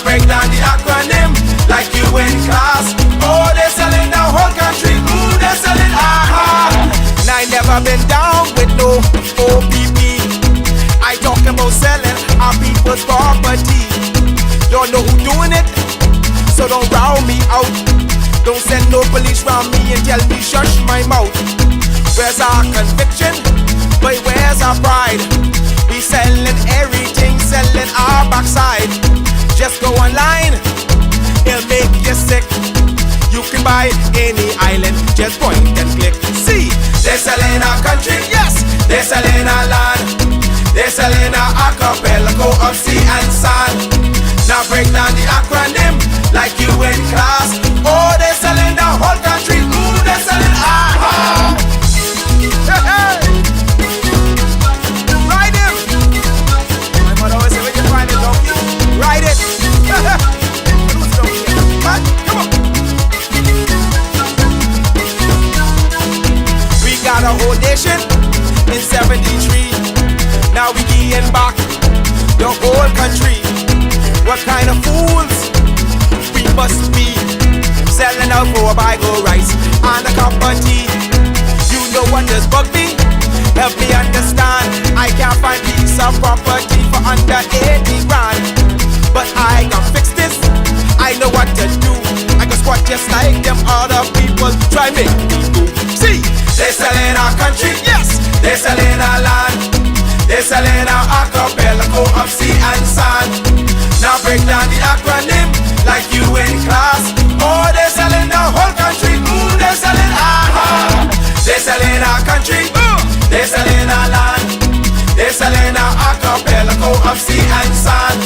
break down the acronym like you in class. Oh, they're selling the whole country. Ooh, they're selling aha. Now I never been down with no OPP. I talk about selling our people's property. Don't know who doing it, so don't round me out. Don't send no police round me and tell me shush my mouth. Where's our conviction? But where's our pride? We selling everything, selling our backside. Just go online, it'll make you sick. You can buy any island, just point and click. See, they're selling our country, yes, they're selling our land. They're selling our archipelago of sea and sand. Now break down the acronym like you in class. Oh, they're selling the whole country. Ooh, they're selling aha. Hey, hey. Ride him. My mother always say, when you find a donkey, ride it. Who's the donkey? What? Come on. We got a whole nation in 73. Now we getting back the whole country. What kind of fools we must be, selling out for a bag of rice and a cup of tea. You know what does bug me? Help me understand. I can't find piece of property for under 80 grand. But I can fix this, I know what to do. I can squat just like them other people try make me do. See, they're selling our country, yes, they're selling our land. They're selling our archipelago of sea and sand. Now break down the acronym like you in class. Oh, they're selling the whole country. Ooh, they're selling aha. They're selling our country. They're selling our land. They're selling our archipelago of sea and sand.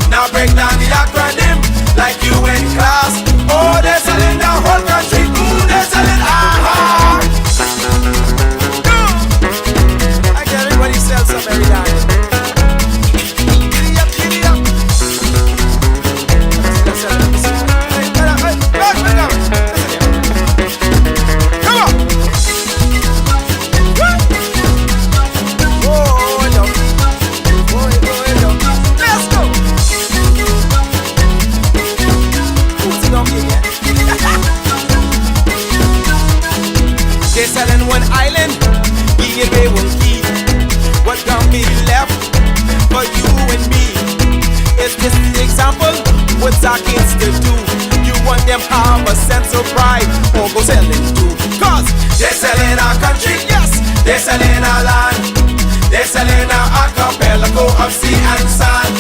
Now break down the acronym like you in class. Oh, they're selling the whole country. Ooh, they're selling aha. I get everybody sells some every day. They're selling one island, give away one key. What gonna be left for you and me? Is this the example? What's our kids to do? You want them have a sense of pride, or go selling too? Cause they're selling our country, yes, they're selling our land. They're selling our archipelago of sea and sand.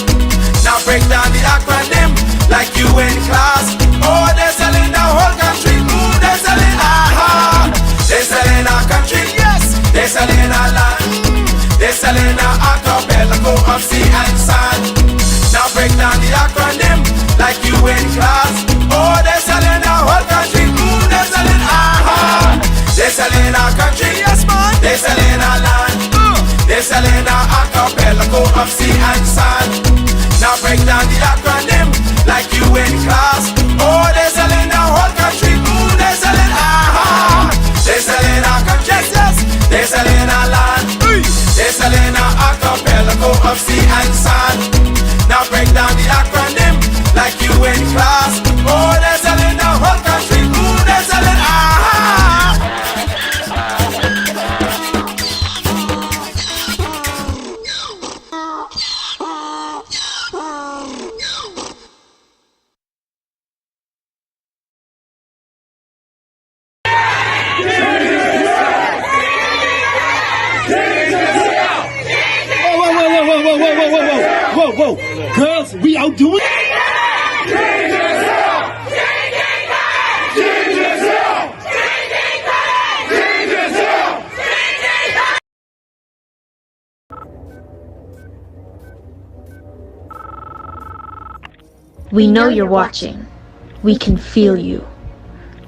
Now break down the acronym like you in class. Oh, they're selling the whole country. Ooh, they're selling aha. They're selling our country, yes, they're selling our land. They're selling our archipelago of sea and sand. Now break down the acronym like you in class. Oh, they're selling the whole country. Ooh, they're selling aha. They're selling our country, yes man. They're selling our land. They're selling our archipelago of sea and sand. Now break down the acronym like you in class. Oh, they're selling the whole country. Ooh, they're selling aha. They're selling our country, yes, they're selling our land. They're selling our archipelago of sea and sand. Now break down the acronym like you in class. Oh, they're selling the whole country. Ooh, they're selling aha. Whoa, girls, we out doing We know you're watching. We can feel you.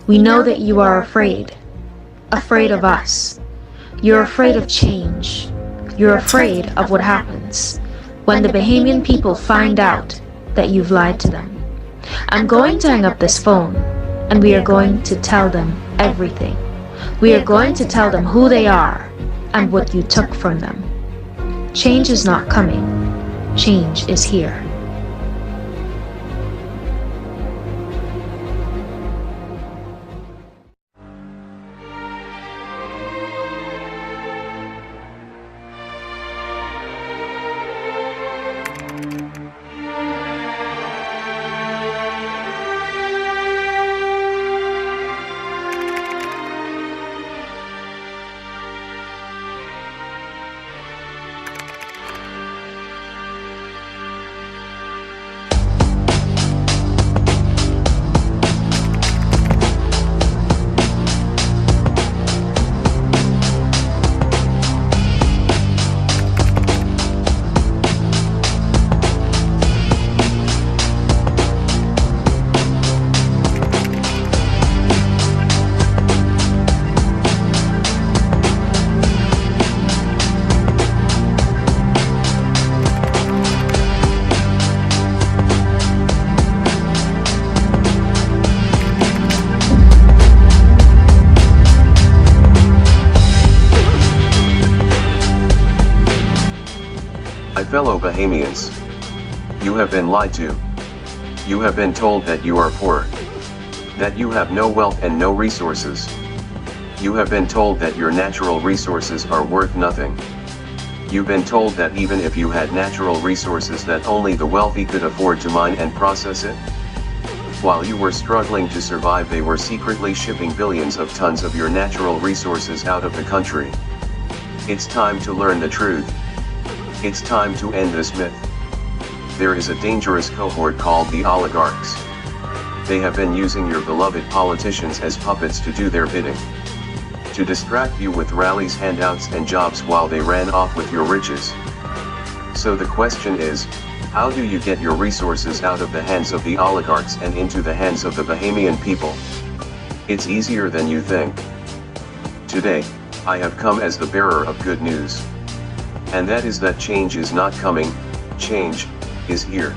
We know that you are afraid. Afraid of us. You're afraid of change. You're afraid of what happens when the Bahamian people find out that you've lied to them. I'm going to hang up this phone, and we are going to tell them everything. We are going to tell them who they are and what you took from them. Change is not coming. Change is here. fellow Bahamians. You have been lied to. You have been told that you are poor. That you have no wealth and no resources. You have been told that your natural resources are worth nothing. You've been told that even if you had natural resources that only the wealthy could afford to mine and process it. While you were struggling to survive, they were secretly shipping billions of tons of your natural resources out of the country. It's time to learn the truth. It's time to end this myth. There is a dangerous cohort called the oligarchs. They have been using your beloved politicians as puppets to do their bidding. To distract you with rallies, handouts and jobs while they ran off with your riches. So the question is, how do you get your resources out of the hands of the oligarchs and into the hands of the Bahamian people? It's easier than you think. Today, I have come as the bearer of good news. And that is that change is not coming, change is here.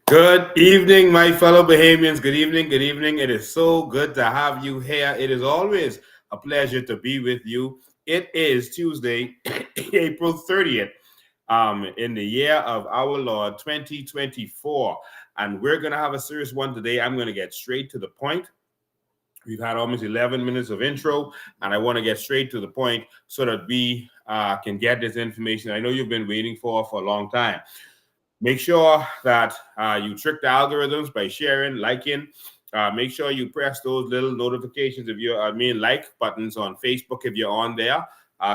Good evening, my fellow Bahamians. Good evening, good evening. It is so good to have you here. It is always a pleasure to be with you. It is Tuesday, April 30th, in the year of our Lord 2024. And we're going to have a serious one today. I'm going to get straight to the point. We've had almost 11 minutes of intro, and I want to get straight to the point so that we can get this information I know you've been waiting for a long time. Make sure that you trick the algorithms by sharing, liking. Make sure you press those little notifications if you're, like buttons on Facebook if you're on there.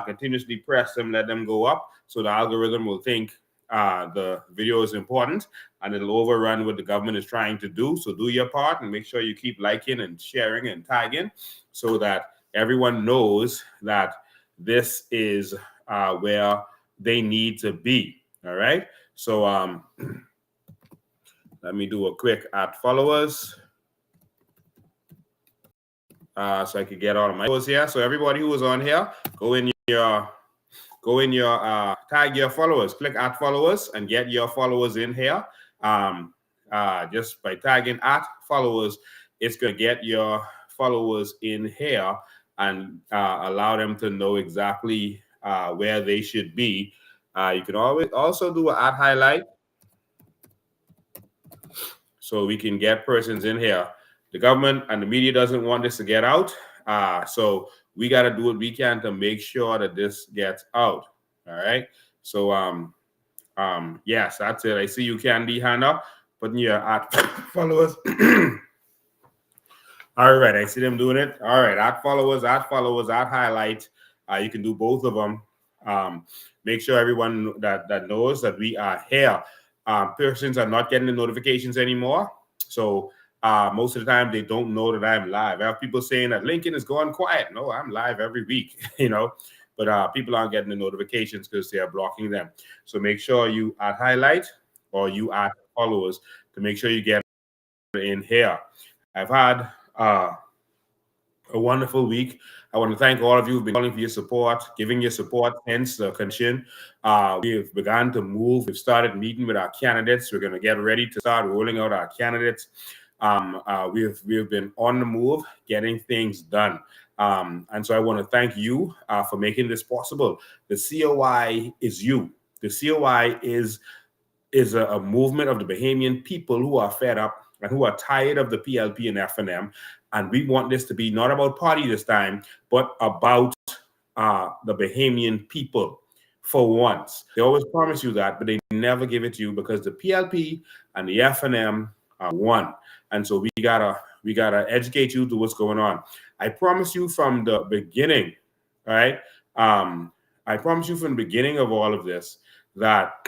Continuously press them, let them go up so the algorithm will think the video is important and it'll overrun what the government is trying to do. So do your part and make sure you keep liking and sharing and tagging so that everyone knows that this is where they need to be. All right. So let me do a quick @followers so I could get all of my followers here. So everybody who is on here, go in your tag your followers, click @followers and get your followers in here. Just by tagging @followers, it's gonna get your followers in here and allow them to know exactly where they should be. You can always also do an @highlight so we can get persons in here. The government and the media doesn't want this to get out, so we got to do what we can to make sure that this gets out. All right. So yes, that's it. I see you, Candy Hannah, putting your @followers. All right, I see them doing it. All right, @followers, @highlight. You can do both of them. Make sure everyone that knows that we are here. Persons are not getting the notifications anymore. So most of the time they don't know that I'm live. I have people saying that Lincoln is going quiet. No, I'm live every week, but people aren't getting the notifications because they are blocking them. So make sure you @highlight or you @followers to make sure you get in here. I've had a wonderful week. I want to thank all of you who've been calling for your support, giving your support, hence the conscience. We've begun to move. We've started meeting with our candidates. We're going to get ready to start rolling out our candidates. We've been on the move, getting things done. And so I want to thank you for making this possible. The COI is you. The COI is a movement of the Bahamian people who are fed up, and who are tired of the PLP and FNM. And we want this to be not about party this time, but about the Bahamian people for once. They always promise you that, but they never give it to you because the PLP and the FNM are one. And so we gotta educate you to what's going on. I promise you from the beginning, right? I promise you from the beginning of all of this that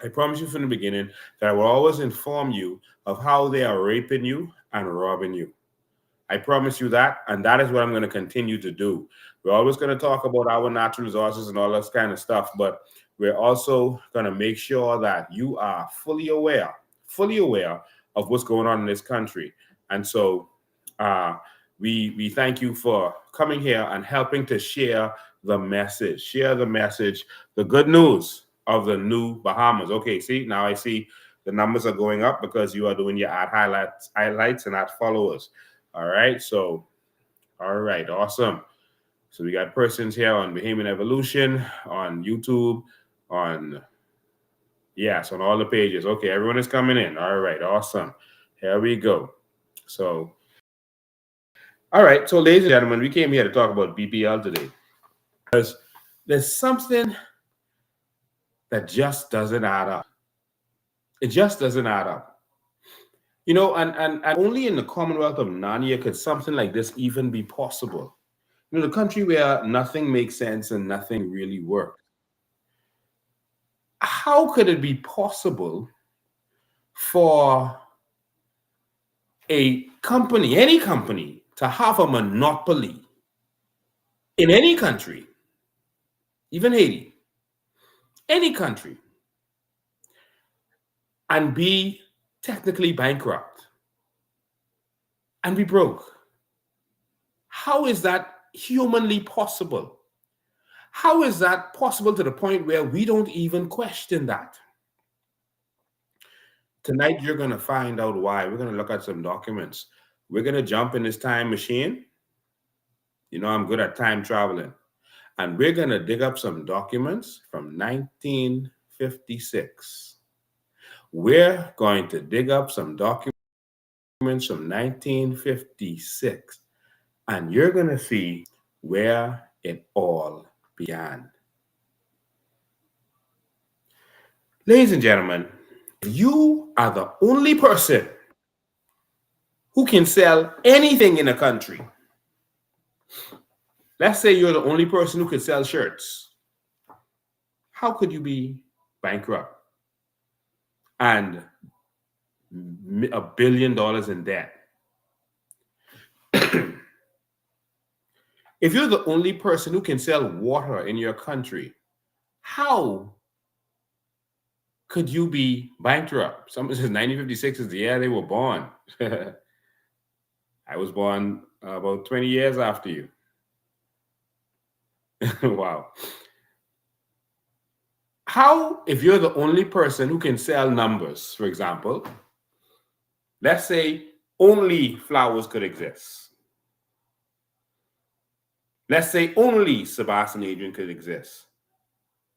I promise you from the beginning that I will always inform you of how they are raping you and robbing you. I promise you that, and that is what I'm going to continue to do. We're always going to talk about our natural resources and all this kind of stuff, but we're also going to make sure that you are fully aware of what's going on in this country. And so we thank you for coming here and helping to share the message, the good news of the new Bahamas. Okay, see, now I see the numbers are going up because you are doing your ad highlights and ad followers. All right, so, all right, awesome. So we got persons here on Bahamian Evolution, on YouTube, on all the pages. Okay, everyone is coming in. All right, awesome. Here we go. So, all right, so ladies and gentlemen, we came here to talk about BPL today because there's something that just doesn't add up. It just doesn't add up. You know, and only in the Commonwealth of Narnia could something like this even be possible. You know, the country where nothing makes sense and nothing really works. How could it be possible for a company, any company, to have a monopoly in any country, even Haiti, any country, and be technically bankrupt and be broke? How is that humanly possible? How is that possible to the point where we don't even question that? Tonight, you're going to find out why. We're going to look at some documents. We're going to jump in this time machine. You know, I'm good at time traveling. And we're going to dig up some documents from 1956. We're going to dig up some documents from 1956. And you're going to see where it all began. Ladies and gentlemen, you are the only person who can sell anything in a country. Let's say you're the only person who can sell shirts. How could you be bankrupt and $1 billion in debt? If you're the only person who can sell water in your country, how could you be bankrupt? Someone says 1956 is the year they were born. I was born about 20 years after you. Wow. How, if you're the only person who can sell numbers, for example, let's say only flowers could exist. Let's say only Sebastian Adrian could exist.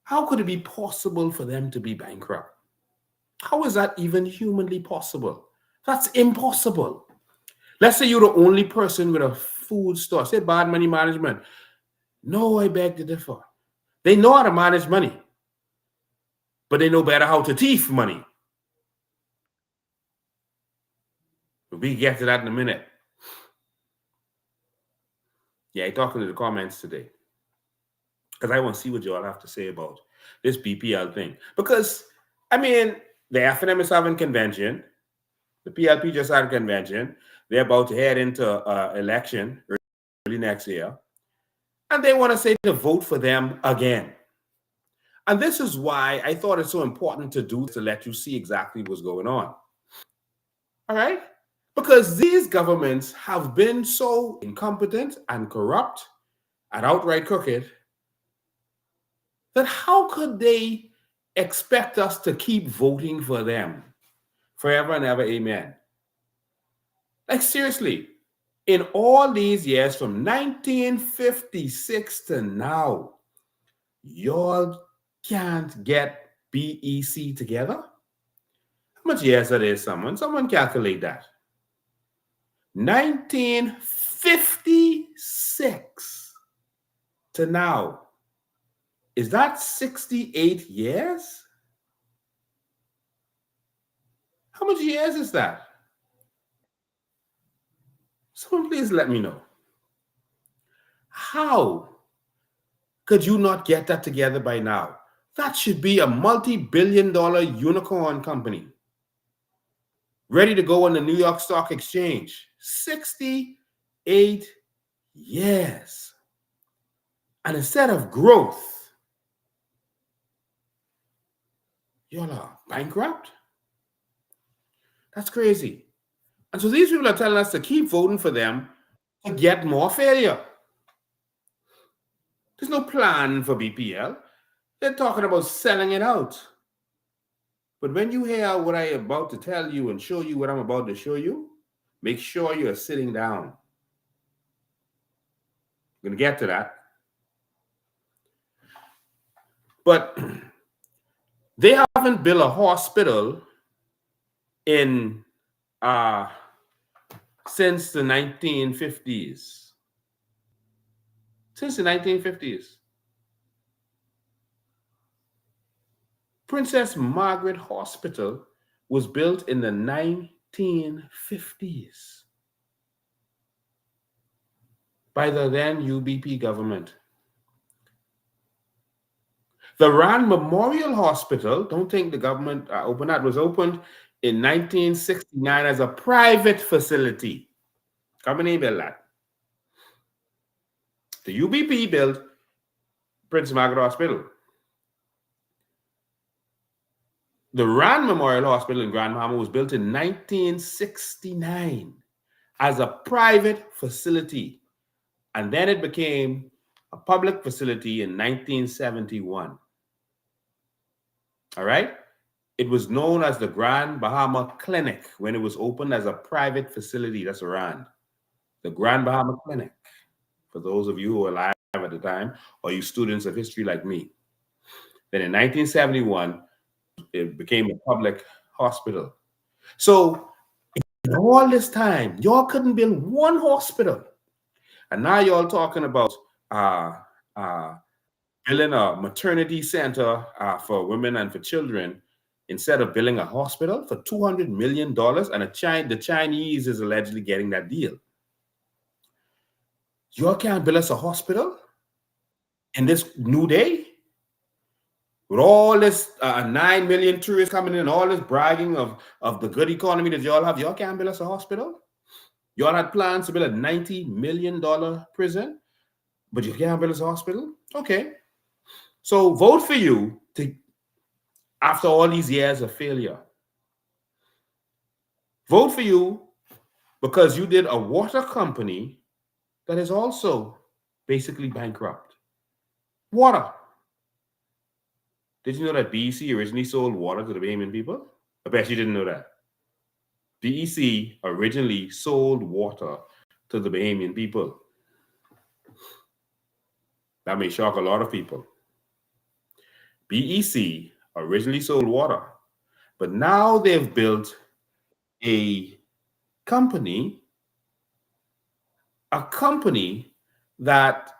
How could it be possible for them to be bankrupt? How is that even humanly possible? That's impossible. Let's say you're the only person with a food store. Say bad money management. No, I beg to differ. They know how to manage money, but they know better how to thief money. We get to that in a minute. Yeah, I'm talking to the comments today because I want to see what you all have to say about this BPL thing. Because, I mean, the FNM is having convention. The PLP just had a convention. They're about to head into election early next year. And they want to say to vote for them again. And this is why I thought it's so important to do to let you see exactly what's going on. All right? Because these governments have been so incompetent and corrupt and outright crooked that how could they expect us to keep voting for them forever and ever? Amen. Like, seriously, in all these years from 1956 to now, y'all can't get BEC together? much years that is, someone calculate that. 1956 to now. Is that 68 years? How much years is that? Someone please let me know. How could you not get that together by now? That should be a multi-billion-dollar unicorn company ready to go on the New York Stock Exchange. 68 years. And instead of growth, y'all are bankrupt? That's crazy. And so these people are telling us to keep voting for them to get more failure. There's no plan for BPL. They're talking about selling it out. But when you hear what I'm about to tell you and show you what I'm about to show you, make sure you're sitting down. I'm going to get to that. But they haven't built a hospital in since the 1950s. Since the 1950s. Princess Margaret Hospital was built in the 1950s by the then UBP government. The Rand Memorial Hospital, don't think the government opened that, was opened in 1969 as a private facility. Company built that. The UBP built Prince Margaret Hospital. The Rand Memorial Hospital in Grand Bahama was built in 1969 as a private facility. And then it became a public facility in 1971. All right? It was known as the Grand Bahama Clinic when it was opened as a private facility. That's around the Grand Bahama Clinic, for those of you who were alive at the time, or you students of history like me. Then in 1971, it became a public hospital. So in all this time, y'all couldn't build one hospital. And now y'all talking about building a maternity center for women and for children instead of building a hospital for $200 million. And the Chinese is allegedly getting that deal. Y'all can't build us a hospital in this new day? With all this 9 million tourists coming in, all this bragging of the good economy that y'all have, y'all can't build us a hospital? Y'all had plans to build a $90 million prison, but you can't build us a hospital? Okay. So vote for you after all these years of failure. Vote for you because you did a water company that is also basically bankrupt. Water. Did you know that BEC originally sold water to the Bahamian people? I bet you didn't know that. BEC originally sold water to the Bahamian people. That may shock a lot of people. BEC originally sold water, but now they've built a company that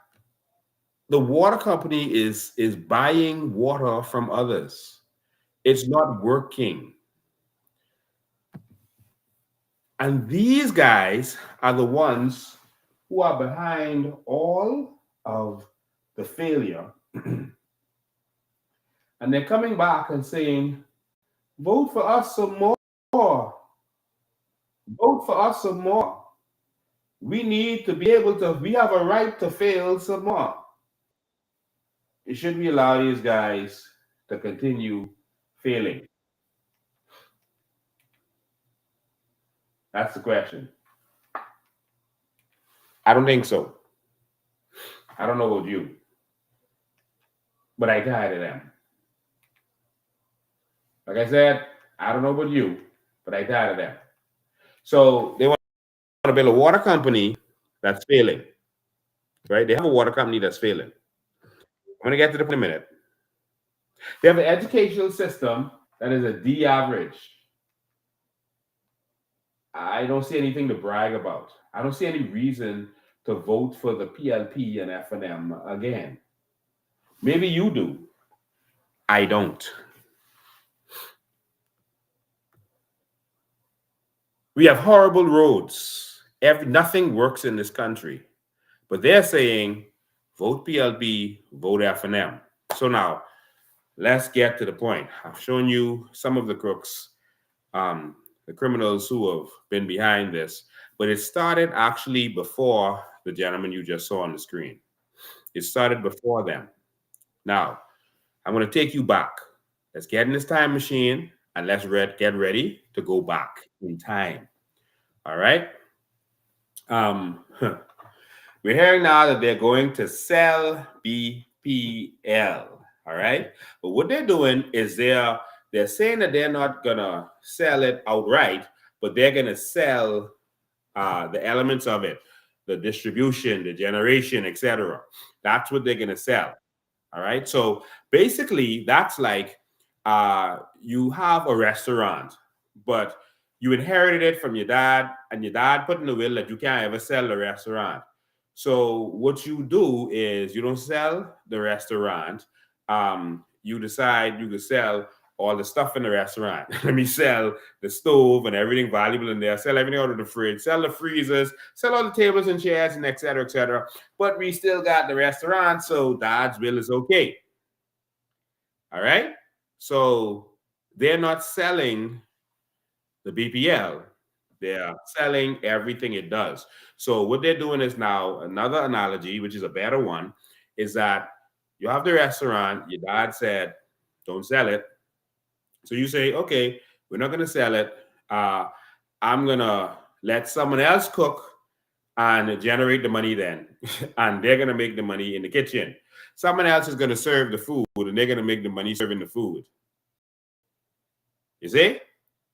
the water company is buying water from others. It's not working. And these guys are the ones who are behind all of the failure. And they're coming back and saying, vote for us some more. Vote for us some more. We need to be able to, we have a right to fail some more. Should we allow these guys to continue failing? That's the question. I don't think so. I don't know about you, but I tired of them. Like I said, I don't know about you, but I tired of them. So they want to build a water company that's failing, right? They have a water company that's failing. I'm going to get to the point in a minute. They have an educational system that is a D average. I don't see anything to brag about. I don't see any reason to vote for the PLP and F&M again. Maybe you do. I don't. We have horrible roads. Nothing works in this country. But they're saying, vote PLP, vote F&M. So now, let's get to the point. I've shown you some of the crooks, the criminals who have been behind this. But it started actually before the gentleman you just saw on the screen. It started before them. Now, I'm going to take you back. Let's get in this time machine and let's get ready to go back in time. All right? We're hearing now that they're going to sell BPL. All right? But what they're doing is they're saying that they're not going to sell it outright, but they're going to sell the elements of it, the distribution, the generation, etc. That's what they're going to sell. All right. So basically, that's like you have a restaurant, but you inherited it from your dad, and your dad put in the will that you can't ever sell the restaurant. So what you do is you don't sell the restaurant. You decide you can sell all the stuff in the restaurant. Let me sell the stove and everything valuable in there, sell everything out of the fridge, sell the freezers, sell all the tables and chairs, and et cetera, et cetera. But we still got the restaurant, so Dad's bill is okay. All right? So they're not selling the BPL. They're selling everything it does. So what they're doing is now, another analogy, which is a better one, is that you have the restaurant, your dad said, don't sell it. So you say, okay, we're not going to sell it. I'm going to let someone else cook and generate the money then. And they're going to make the money in the kitchen. Someone else is going to serve the food, and they're going to make the money serving the food. You see?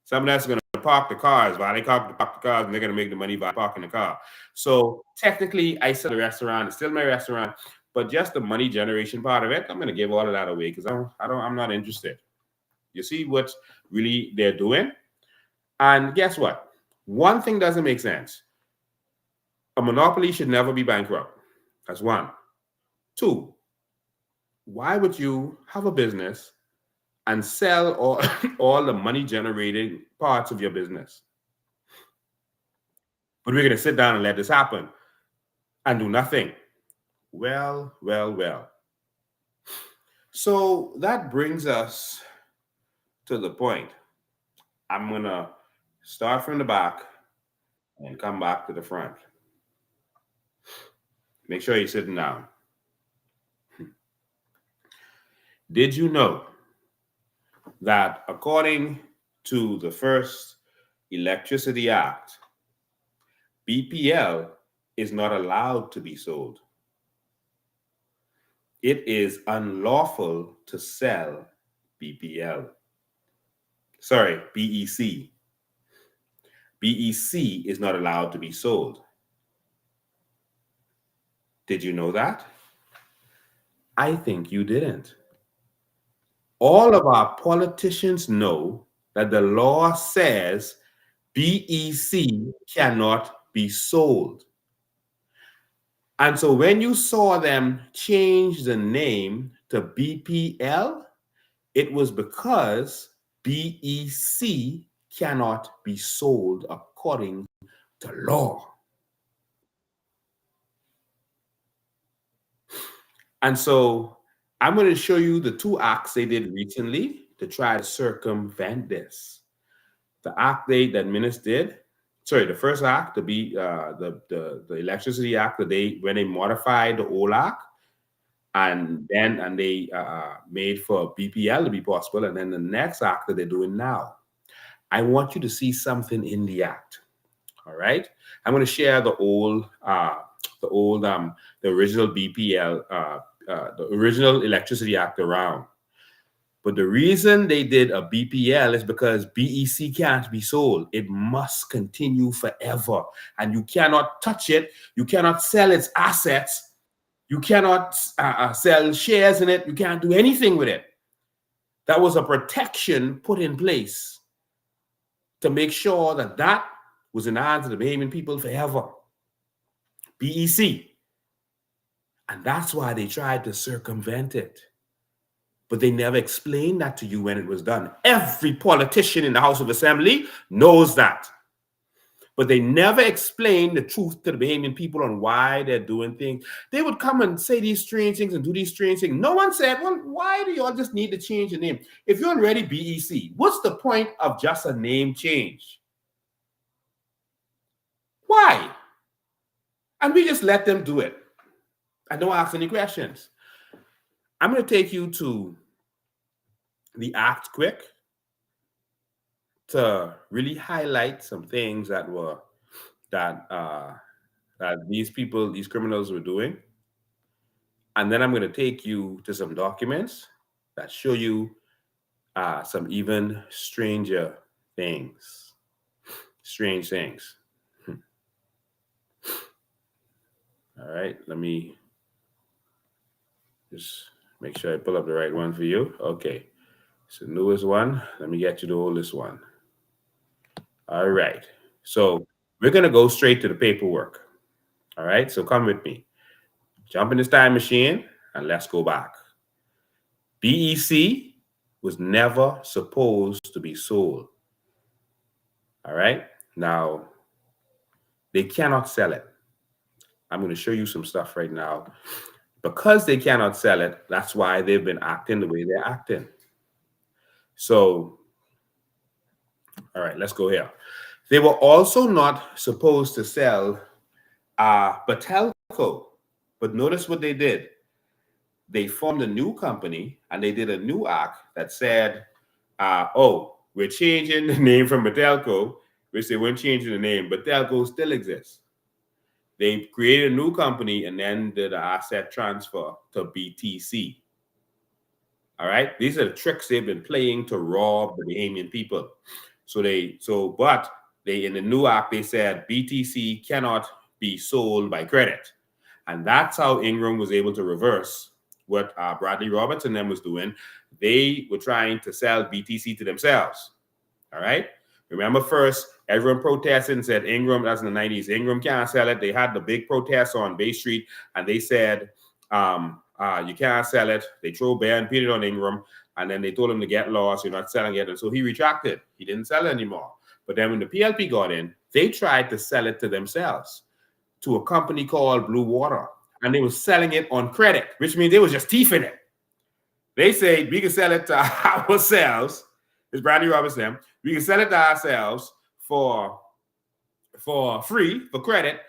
Someone else is going to park the cars while they park the cars, and they're going to make the money by parking the car. So technically, I sell the restaurant. It's still my restaurant. But just the money generation part of it, I'm going to give all of that away because I'm not interested. You see what really they're doing? And guess what? One thing doesn't make sense. A monopoly should never be bankrupt. That's one. Two, why would you have a business and sell all the money-generating parts of your business? But we're going to sit down and let this happen and do nothing. Well. So that brings us to the point. I'm going to start from the back and come back to the front. Make sure you're sitting down. Did you know that according to the first Electricity Act, BPL is not allowed to be sold? It is unlawful to sell BPL. Sorry, BEC. BEC is not allowed to be sold. Did you know that? I think you didn't. All of our politicians know that the law says BEC cannot be sold. And so when you saw them change the name to BPL, it was because BEC cannot be sold according to law. And so I'm going to show you the two acts they did recently to try to circumvent this. The act that Minister did, the first act, the Electricity Act, when they modified the old act, and they made for BPL to be possible, and then the next act that they're doing now. I want you to see something in the act. All right, I'm going to share the original BPL, the original Electricity Act around. But the reason they did a BPL is because BEC can't be sold. It must continue forever. And you cannot touch it. You cannot sell its assets. You cannot sell shares in it. You can't do anything with it. That was a protection put in place to make sure that was in the hands of the Bahamian people forever. BEC. And that's why they tried to circumvent it. But they never explained that to you when it was done. Every politician in the House of Assembly knows that. But they never explained the truth to the Bahamian people on why they're doing things. They would come and say these strange things and do these strange things. No one said, well, why do y'all just need to change the name? If you're already BEC, what's the point of just a name change? Why? And we just let them do it. I don't ask any questions. I'm going to take you to the act quick to really highlight some things that were that these people, these criminals were doing. And then I'm going to take you to some documents that show you some even stranger things. Strange things. All right, let me just make sure I pull up the right one for you. Okay, it's the newest one. Let me get you the oldest one. All right, so we're going to go straight to the paperwork. All right, so come with me. Jump in this time machine and let's go back. BEC was never supposed to be sold. All right, now they cannot sell it. I'm going to show you some stuff right now. Because they cannot sell it, that's why they've been acting the way they're acting. So, all right, let's go here. They were also not supposed to sell Batelco, but notice what they did. They formed a new company and they did a new act that said, oh, we're changing the name from Batelco, which they weren't changing the name. Batelco still exists. They created a new company and then did an asset transfer to BTC. All right, these are the tricks they've been playing to rob the Bahamian people. But in the new act, they said BTC cannot be sold by credit. And that's how Ingram was able to reverse what Bradley Roberts and them was doing. They were trying to sell BTC to themselves. All right. Remember, first, everyone protested and said Ingram, that's in the 90s, Ingram can't sell it. They had the big protests on Bay Street, and they said, you can't sell it. They threw bear and peanut on Ingram, and then they told him to get lost. You're not selling it. And so he retracted. He didn't sell it anymore. But then when the PLP got in, they tried to sell it to themselves, to a company called Blue Water, and they were selling it on credit, which means they was just thieving it. They say we can sell it to ourselves. It's Bradley Roberts them. We can sell it to ourselves for free, for credit,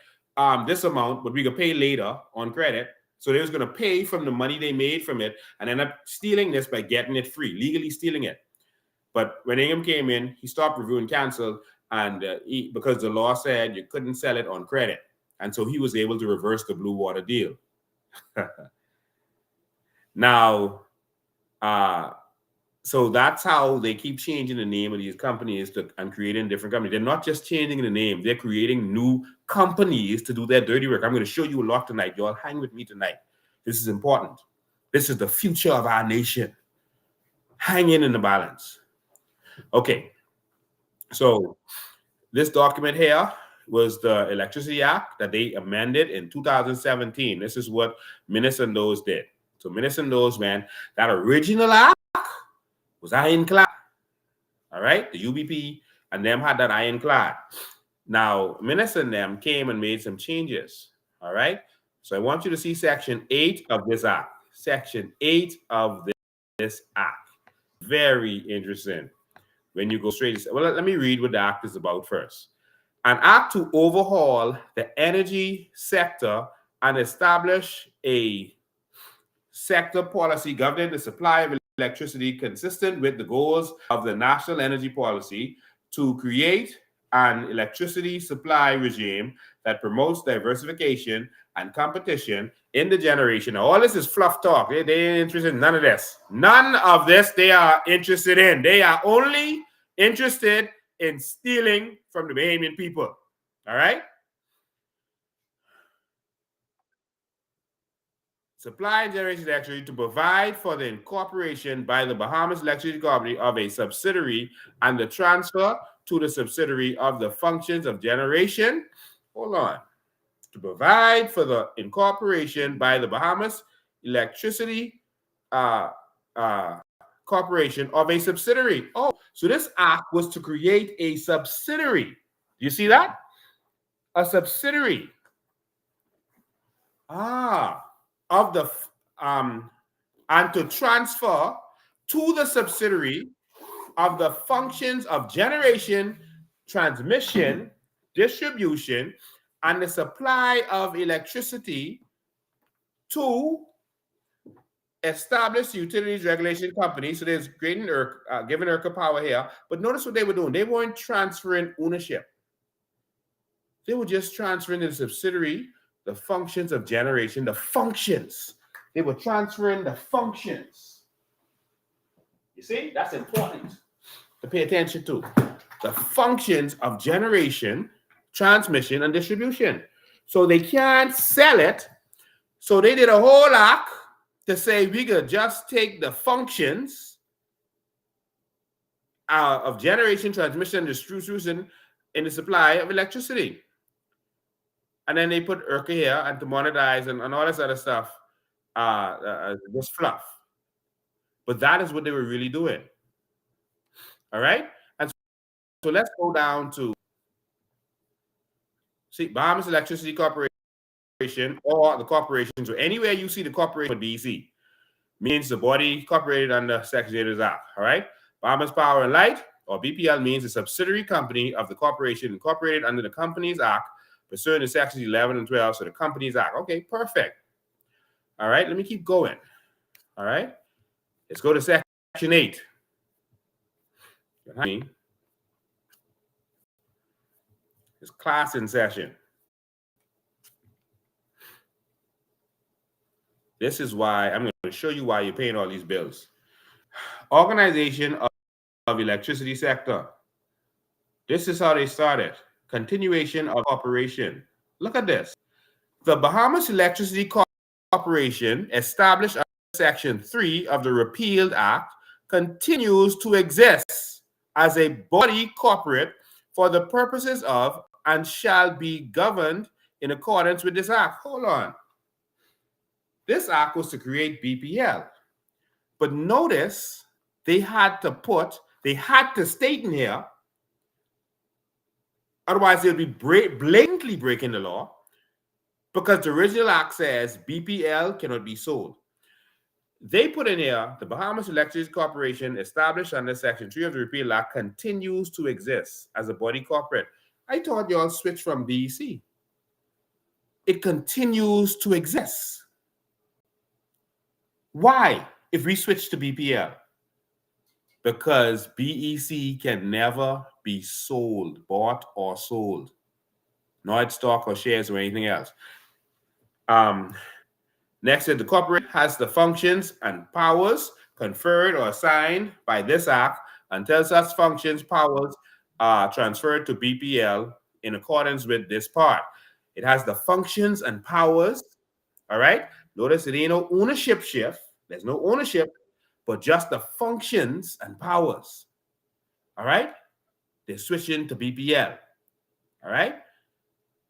this amount, but we can pay later on credit. So they was going to pay from the money they made from it and end up stealing this by getting it free, legally stealing it. But when Ingham came in, he stopped reviewing, canceled, and because the law said you couldn't sell it on credit. And so he was able to reverse the Blue Water deal. Now, so that's how they keep changing the name of these companies and creating different companies. They're not just changing the name. They're creating new companies to do their dirty work. I'm going to show you a lot tonight. Y'all hang with me tonight. This is important. This is the future of our nation. Hang in the balance. Okay. So this document here was the Electricity Act that they amended in 2017. This is what Minnis and those did. So Minnis and those, man, that original act was ironclad. All right, the UBP and them had that ironclad. Now, Minnis and them came and made some changes. All right, so I want you to see Section 8 of this act. Section 8 of this act. Very interesting. When you go straight, well, let me read what the act is about first. An act to overhaul the energy sector and establish a sector policy governing the supply of electricity consistent with the goals of the National Energy Policy to create an electricity supply regime that promotes diversification and competition in the generation. Now, all this is fluff talk. They ain't interested in none of this. None of this they are interested in. They are only interested in stealing from the Bahamian people. All right? supply and generation of electricity to provide for the incorporation by the Bahamas Electricity Company of a subsidiary and the transfer to the subsidiary of the functions of generation. Hold on. To provide for the incorporation by the Bahamas Electricity Corporation of a subsidiary. Oh, so this act was to create a subsidiary. Do you see that? A subsidiary. Of the and to transfer to the subsidiary of the functions of generation, transmission, distribution, and the supply of electricity to established utilities regulation company. So there's giving ERCA power here. But notice what they were doing. They weren't transferring ownership. They were just transferring the subsidiary, the functions of generation, the functions. They were transferring the functions. You see, that's important to pay attention to. The functions of generation, transmission, and distribution. So they can't sell it. So they did a whole act to say we could just take the functions of generation, transmission, and distribution in the supply of electricity. And then they put ERCA here and to monetize and all this other stuff, just fluff. But that is what they were really doing. All right? And so let's go down to, see, Bahamas Electricity Corporation or the corporations, or anywhere you see the corporation BEC, means the body incorporated under Section 8 of the Act. All right? Bahamas Power and Light, or BPL, means a subsidiary company of the corporation incorporated under the Companies Act, pursuant to Sections 11 and 12, so the Companies Act. Okay, perfect. All right, let me keep going. All right? Let's go to Section 8. It's class in session. This is why I'm going to show you why you're paying all these bills. Organization of electricity sector. This is how they started. Continuation of operation. Look at this. The Bahamas Electricity Corporation, established under Section 3 of the Repealed Act, continues to exist as a body corporate for the purposes of and shall be governed in accordance with this act. Hold on. This act was to create BPL. But notice they had to state in here, otherwise they'll be blatantly breaking the law, because the original act says BPL cannot be sold. They put in here, the Bahamas Electricity Corporation, established under Section 3 of the Repeal Act, continues to exist as a body corporate. I thought y'all switched from BEC. It continues to exist. Why? If we switch to BPL? Because BEC can never be sold, bought or sold, not stock or shares or anything else. Next, the corporation has the functions and powers conferred or assigned by this act until such functions, powers are transferred to BPL in accordance with this part. It has the functions and powers, all right? Notice it ain't no ownership shift. There's no ownership, but just the functions and powers, all right? They're switching to BPL, all right?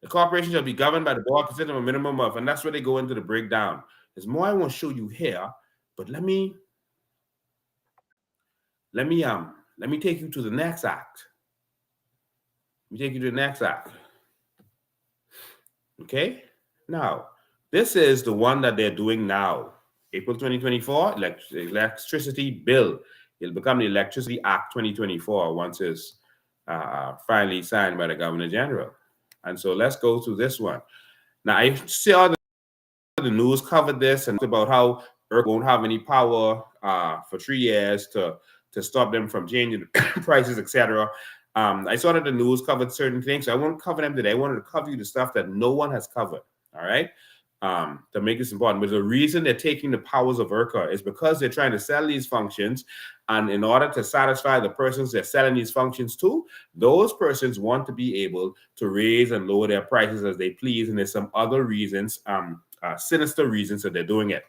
The corporation shall be governed by the board consisting of a minimum of, and that's where they go into the breakdown. There's more I want to show you here, but let me take you to the next act. Let me take you to the next act. Okay? Now, this is the one that they're doing now. April 2024, electricity bill. It'll become the Electricity Act 2024 once it's finally signed by the Governor General. And so let's go through this one. Now, I saw the news covered this and about how ERCA won't have any power for 3 years to stop them from changing prices, etc. I saw that the news covered certain things, so I won't cover them today. I wanted to cover you the stuff that no one has covered, all right, to make this important. But the reason they're taking the powers of ERCA is because they're trying to sell these functions, and in order to satisfy the persons they're selling these functions to, those persons want to be able to raise and lower their prices as they please, and there's some other reasons sinister reasons that they're doing it.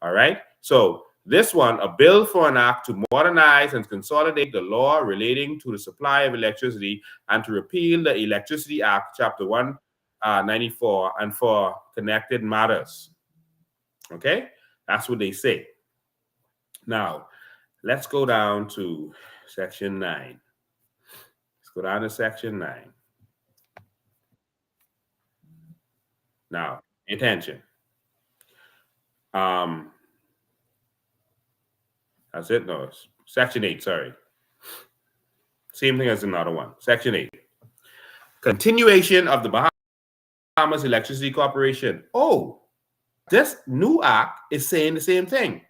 All right. So this one, a bill for an act to modernize and consolidate the law relating to the supply of electricity and to repeal the Electricity Act, Chapter 194, and for connected matters. Okay, that's what they say. Now, let's go down to Section 9. Let's go down to Section 9. Now, attention. That's it? No, it's Section 8, sorry. Same thing as another one. Section 8. Continuation of the Bahamas Electricity Corporation. Oh, this new act is saying the same thing.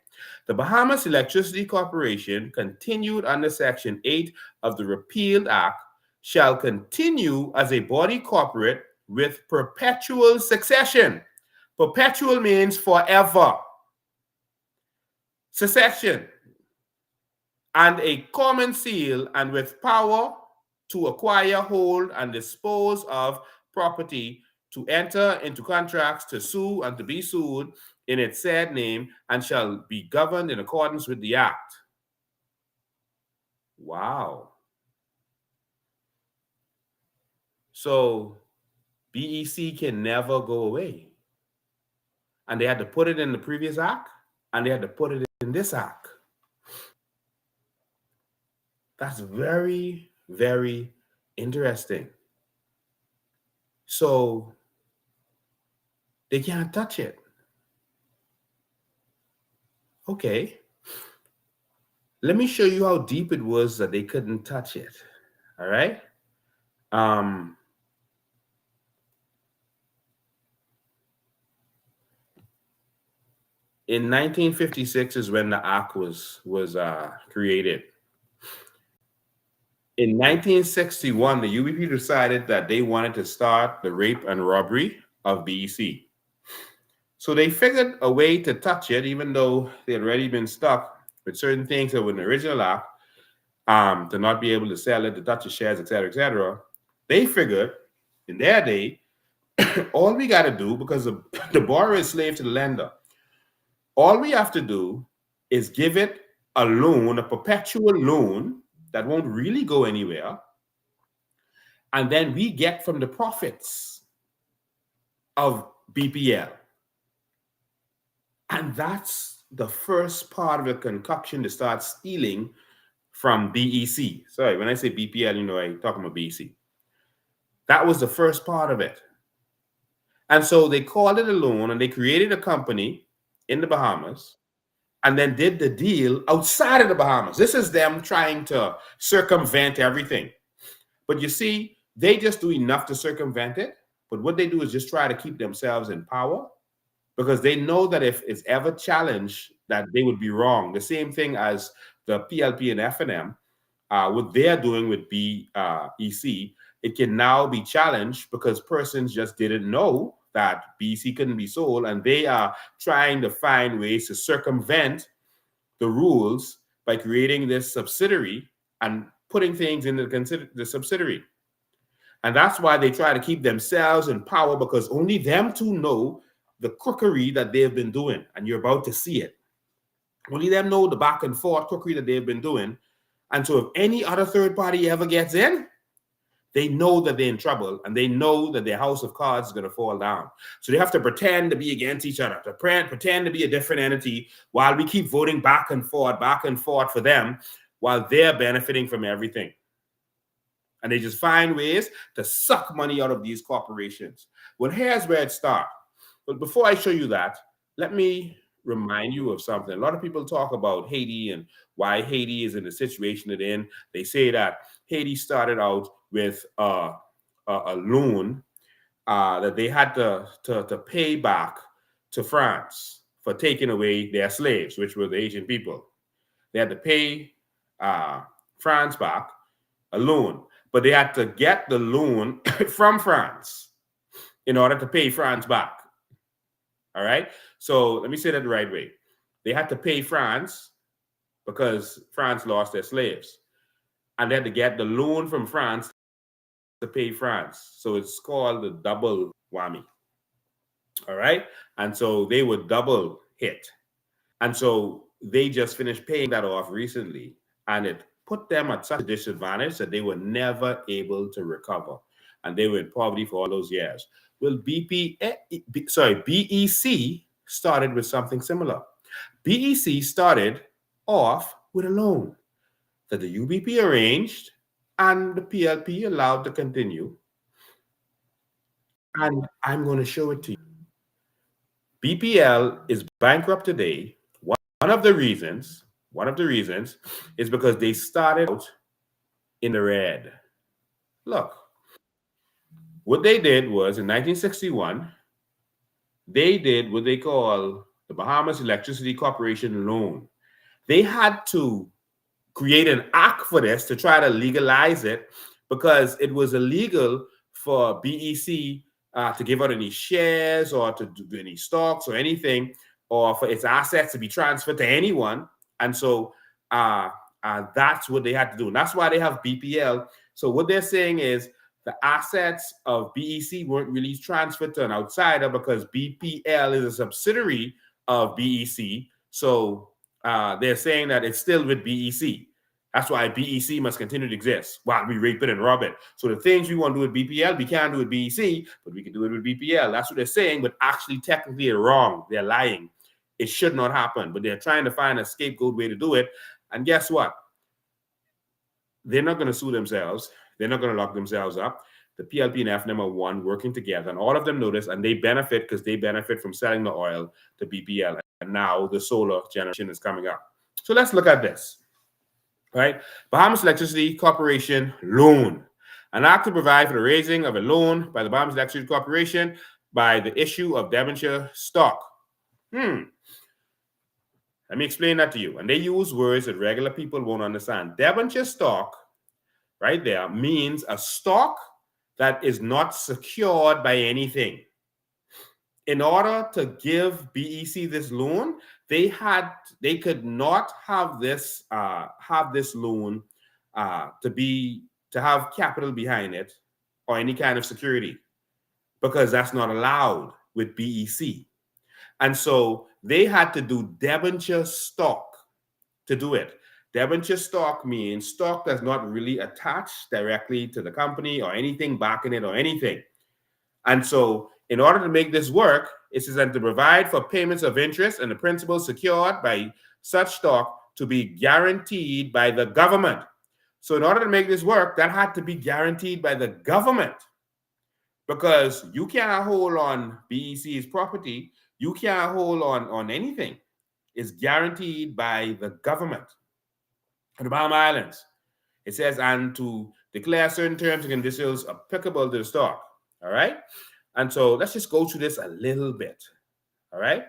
The Bahamas Electricity Corporation, continued under Section 8 of the repealed act, shall continue as a body corporate with perpetual succession. Perpetual means forever. Succession. And a common seal, and with power to acquire, hold, and dispose of property, to enter into contracts, to sue, and to be sued in its said name, and shall be governed in accordance with the act. Wow. So BEC can never go away. And they had to put it in the previous act, and they had to put it in this act. That's very, very interesting. So they can't touch it. Okay. Let me show you how deep it was that they couldn't touch it. All right. In 1956 is when the act was created. In 1961, the UBP decided that they wanted to start the rape and robbery of BEC. So they figured a way to touch it, even though they had already been stuck with certain things that were in the original act, to not be able to sell it, to touch the shares, etc., etc. They figured in their day, all we got to do, because the borrower is slave to the lender, all we have to do is give it a loan, a perpetual loan that won't really go anywhere, and then we get from the profits of BPL. And that's the first part of the concoction to start stealing from BEC. Sorry, when I say BPL, I'm talking about BEC. That was the first part of it. And so they called it a loan, and they created a company in the Bahamas, and then did the deal outside of the Bahamas. This is them trying to circumvent everything. But you see, they just do enough to circumvent it. But what they do is just try to keep themselves in power, because they know that if it's ever challenged, that they would be wrong. The same thing as the PLP and FNM, what they're doing with BEC, it can now be challenged because persons just didn't know that BEC couldn't be sold, and they are trying to find ways to circumvent the rules by creating this subsidiary and putting things into the subsidiary. And that's why they try to keep themselves in power, because only them two know the crookery that they've been doing, and you're about to see it. Only them know the back and forth crookery that they've been doing. And so if any other third party ever gets in, they know that they're in trouble, and they know that their house of cards is going to fall down. So they have to pretend to be against each other, to pretend to be a different entity, while we keep voting back and forth for them, while they're benefiting from everything. And they just find ways to suck money out of these corporations. Well, here's where it starts. But before I show you that, let me remind you of something. A lot of people talk about Haiti and why Haiti is in the situation it's in. They say that Haiti started out with a loan that they had to pay back to France for taking away their slaves, which were the Asian people. They had to pay France back a loan, but they had to get the loan from France in order to pay France back. All right. So let me say that the right way. They had to pay France because France lost their slaves, and they had to get the loan from France to pay France. So it's called the double whammy. All right. And so they were double hit. And so they just finished paying that off recently. And it put them at such a disadvantage that they were never able to recover. And they were in poverty for all those years. Well, BEC started with something similar. BEC started off with a loan that the UBP arranged and the PLP allowed to continue. And I'm going to show it to you. BPL is bankrupt today. One of the reasons, is because they started out in the red. Look, what they did was in 1961, they did what they call the Bahamas Electricity Corporation loan. They had to create an act for this to try to legalize it because it was illegal for BEC to give out any shares or to do any stocks or anything, or for its assets to be transferred to anyone. And so that's what they had to do. And that's why they have BPL. So what they're saying is the assets of BEC weren't really transferred to an outsider because BPL is a subsidiary of BEC. So they're saying that it's still with BEC. That's why BEC must continue to exist while we rape it and rob it. So the things we want to do with BPL, we can't do with BEC, but we can do it with BPL. That's what they're saying, but actually technically they're wrong. They're lying. It should not happen, but they're trying to find a scapegoat way to do it. And guess what? They're not going to sue themselves. They're not going to lock themselves up. The PLP and FNM are one working together, and all of them know this, and they benefit because they benefit from selling the oil to BPL. And now the solar generation is coming up. So let's look at this. Right? Bahamas Electricity Corporation loan. An act to provide for the raising of a loan by the Bahamas Electricity Corporation by the issue of debenture stock. Let me explain that to you. And they use words that regular people won't understand. Debenture stock, right there, means a stock that is not secured by anything. In order to give BEC this loan, they could not have this loan to have capital behind it or any kind of security, because that's not allowed with BEC. And so they had to do debenture stock to do it. Debenture stock means stock that's not really attached directly to the company or anything backing it or anything. And so in order to make this work, it says that to provide for payments of interest and the principal secured by such stock to be guaranteed by the government. So in order to make this work, that had to be guaranteed by the government, because you cannot hold on BEC's property. You can't hold on anything. It's guaranteed by the government of the Bahamas Islands. It says, and to declare certain terms and conditions applicable to the stock. All right. And so let's just go through this a little bit. All right.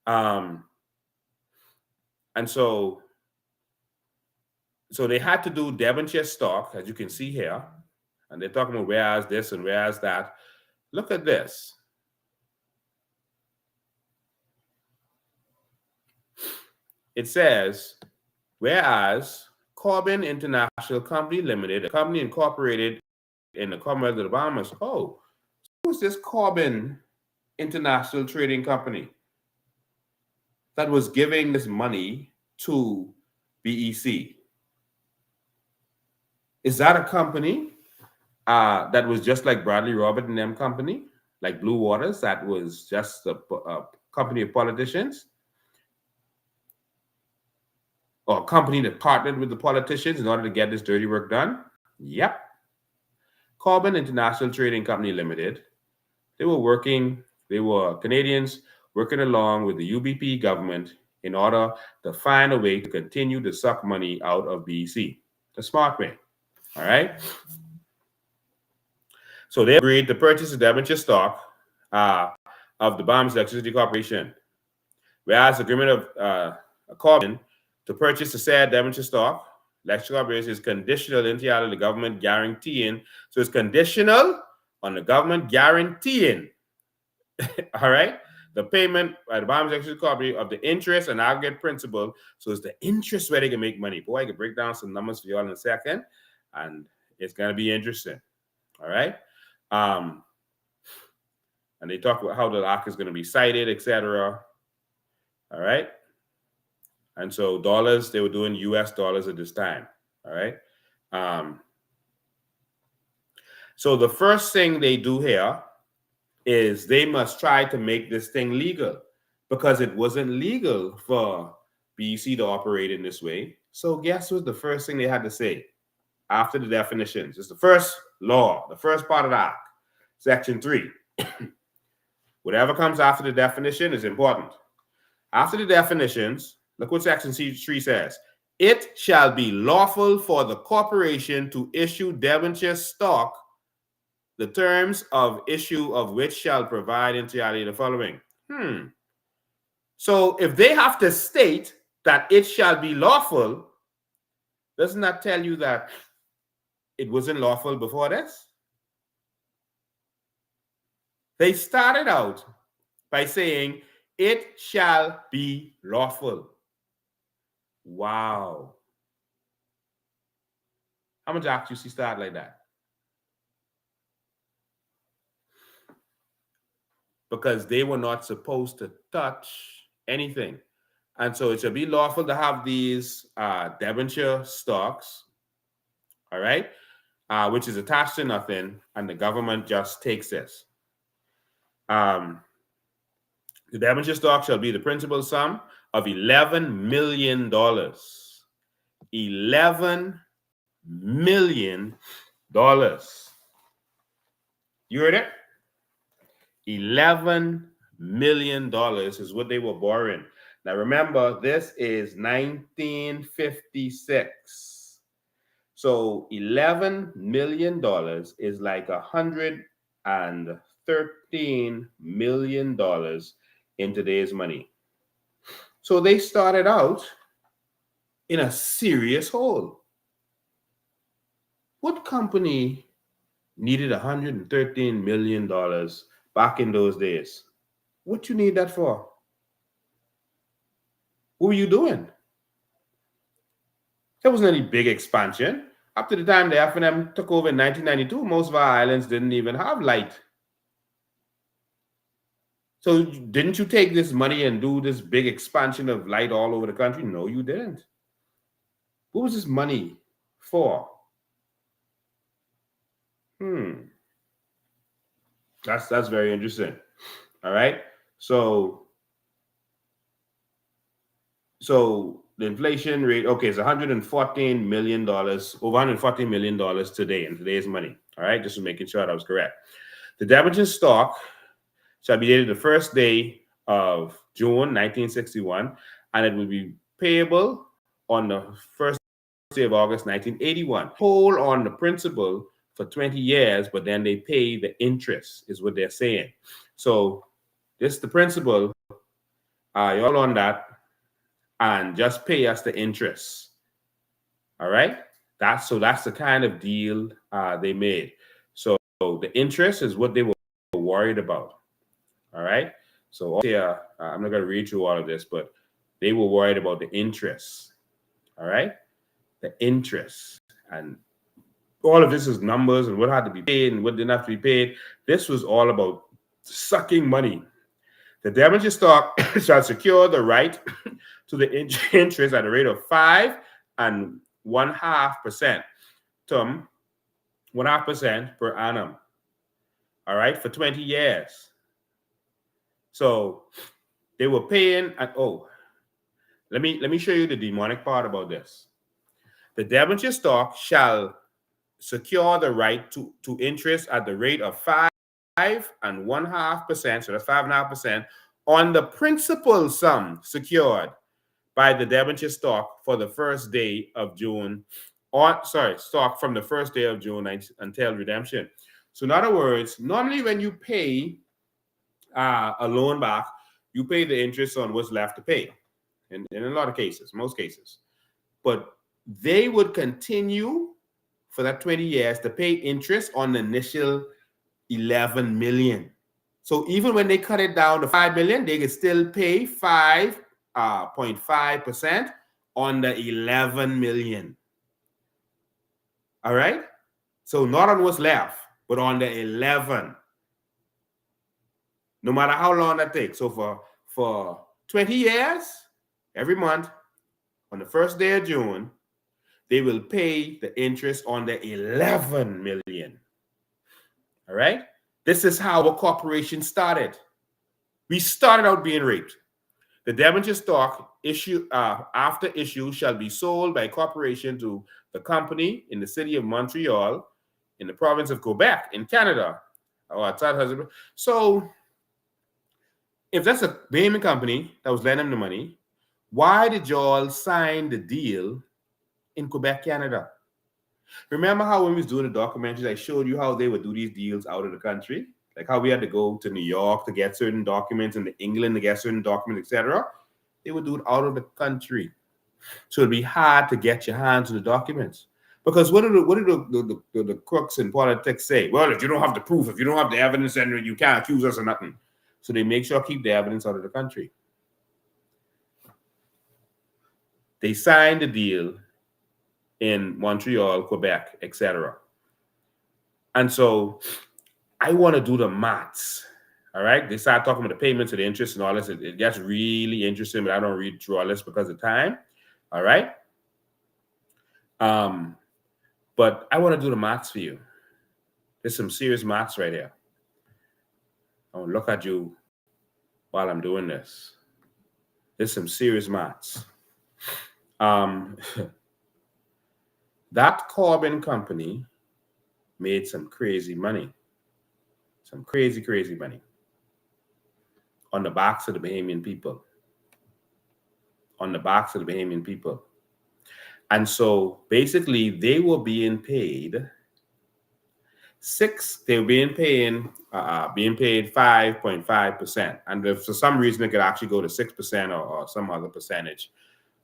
And so they had to do debenture stock, as you can see here. And they're talking about whereas this and whereas that. Look at this. It says, whereas Corbin International Company Limited, a company incorporated in the Commonwealth of the Bahamas. Oh, who's this Corbin International Trading Company that was giving this money to BEC? Is that a company that was just like Bradley Robert and them company, like Blue Waters, that was just a company of politicians? Or a company that partnered with the politicians in order to get this dirty work done? Yep. Corbin International Trading Company Limited. They were Canadians working along with the UBP government in order to find a way to continue to suck money out of BEC. The smart way. All right. So they agreed to purchase the debenture stock of the Bahamas Electricity Corporation, whereas the agreement of Corbin to purchase the said debenture stock, Electricity Corporation, is conditional entirely on the government guaranteeing. So it's conditional on the government guaranteeing, all right, the payment by the Bahamas Electricity Corporation of the interest and aggregate principal. So it's the interest where they can make money. Boy, I can break down some numbers for you all in a second, and it's going to be interesting. All right. And they talk about how the ark is going to be sighted, etc. All right. And so dollars, they were doing US dollars at this time. All right. So the first thing they do here is they must try to make this thing legal, because it wasn't legal for BEC to operate in this way. So guess what the first thing they had to say after the definitions? It's the first law, the first part of the act, section 3. Whatever comes after the definition is important. After the definitions, look what section 3 says. It shall be lawful for the corporation to issue debenture stock, the terms of issue of which shall provide entirely the following. So if they have to state that it shall be lawful, doesn't that tell you that it wasn't lawful before this? They started out by saying, it shall be lawful. Wow. How much acts you see start like that? Because they were not supposed to touch anything. And so it shall be lawful to have these debenture stocks, all right, which is attached to nothing, and the government just takes this. The debenture stock shall be the principal sum of $11 million. $11 million. You heard it? $11 million is what they were borrowing. Now remember, this is 1956. So $11 million is like $113 million in today's money. So they started out in a serious hole. What company needed $113 million back in those days? What you need that for? What were you doing? There wasn't any big expansion. Up to the time the F&M took over in 1992, most of our islands didn't even have light. So didn't you take this money and do this big expansion of light all over the country? No, you didn't. What was this money for? That's very interesting. All right. So the inflation rate, okay, is $114 million, over $114 million today in today's money. All right, just making sure that was correct. The debenture stock shall be dated the first day of June 1961, and it will be payable on the first day of August 1981. Hold on the principal for 20 years, but then they pay the interest, is what they're saying. So this is the principal. You're on that, and just pay us the interest. All right, that's the kind of deal they made. So the interest is what they were worried about. All right, so here I'm not going to read through all of this, but they were worried about the interest. All right, the interest, and all of this is numbers and what had to be paid and what didn't have to be paid. This was all about sucking money. The debenture stock shall secure the right to the interest at a rate of 5 1/2% term, 1/2% per annum. All right, for 20 years. So they were paying. Let me show you the demonic part about this. The debenture stock shall secure the right to interest at the rate of 5 1/2%. So that's 5.5% on the principal sum secured by the debenture stock for the first day of June, stock from the first day of June until redemption. So in other words, normally when you pay a loan back, you pay the interest on what's left to pay, in a lot of cases, most cases. But they would continue for that 20 years to pay interest on the initial 11 million. So even when they cut it down to 5 million, they could still pay 5.5% on the 11 million. All right. So not on what's left, but on the 11. no matter how long that takes. So for 20 years, every month, on the first day of June, they will pay the interest on the 11 million. All right? This is how a corporation started. We started out being raped. The debenture stock issue after issue shall be sold by corporation to the company in the city of Montreal, in the province of Quebec, in Canada. So if that's a Bahamian company that was lending them the money, why did y'all sign the deal in Quebec, Canada? Remember how when we was doing the documentaries, I showed you how they would do these deals out of the country? Like how we had to go to New York to get certain documents and to England to get certain documents, etc. They would do it out of the country. So it'd be hard to get your hands on the documents. Because what do the crooks in politics say? Well, if you don't have the proof, if you don't have the evidence, then you can't accuse us of nothing. So they make sure to keep the evidence out of the country. They signed the deal in Montreal, Quebec, etc. And so I want to do the maths. All right. They start talking about the payments and the interest and all this. It gets really interesting, but I don't read through all this because of time. All right. But I want to do the maths for you. There's some serious maths right here. I want to look at you while I'm doing this. There's some serious maths. That Corbin company made some crazy money. Some crazy, crazy money on the backs of the Bahamian people. On the backs of the Bahamian people. And so basically they were being paid 5.5%. And if for some reason it could actually go to 6% or some other percentage.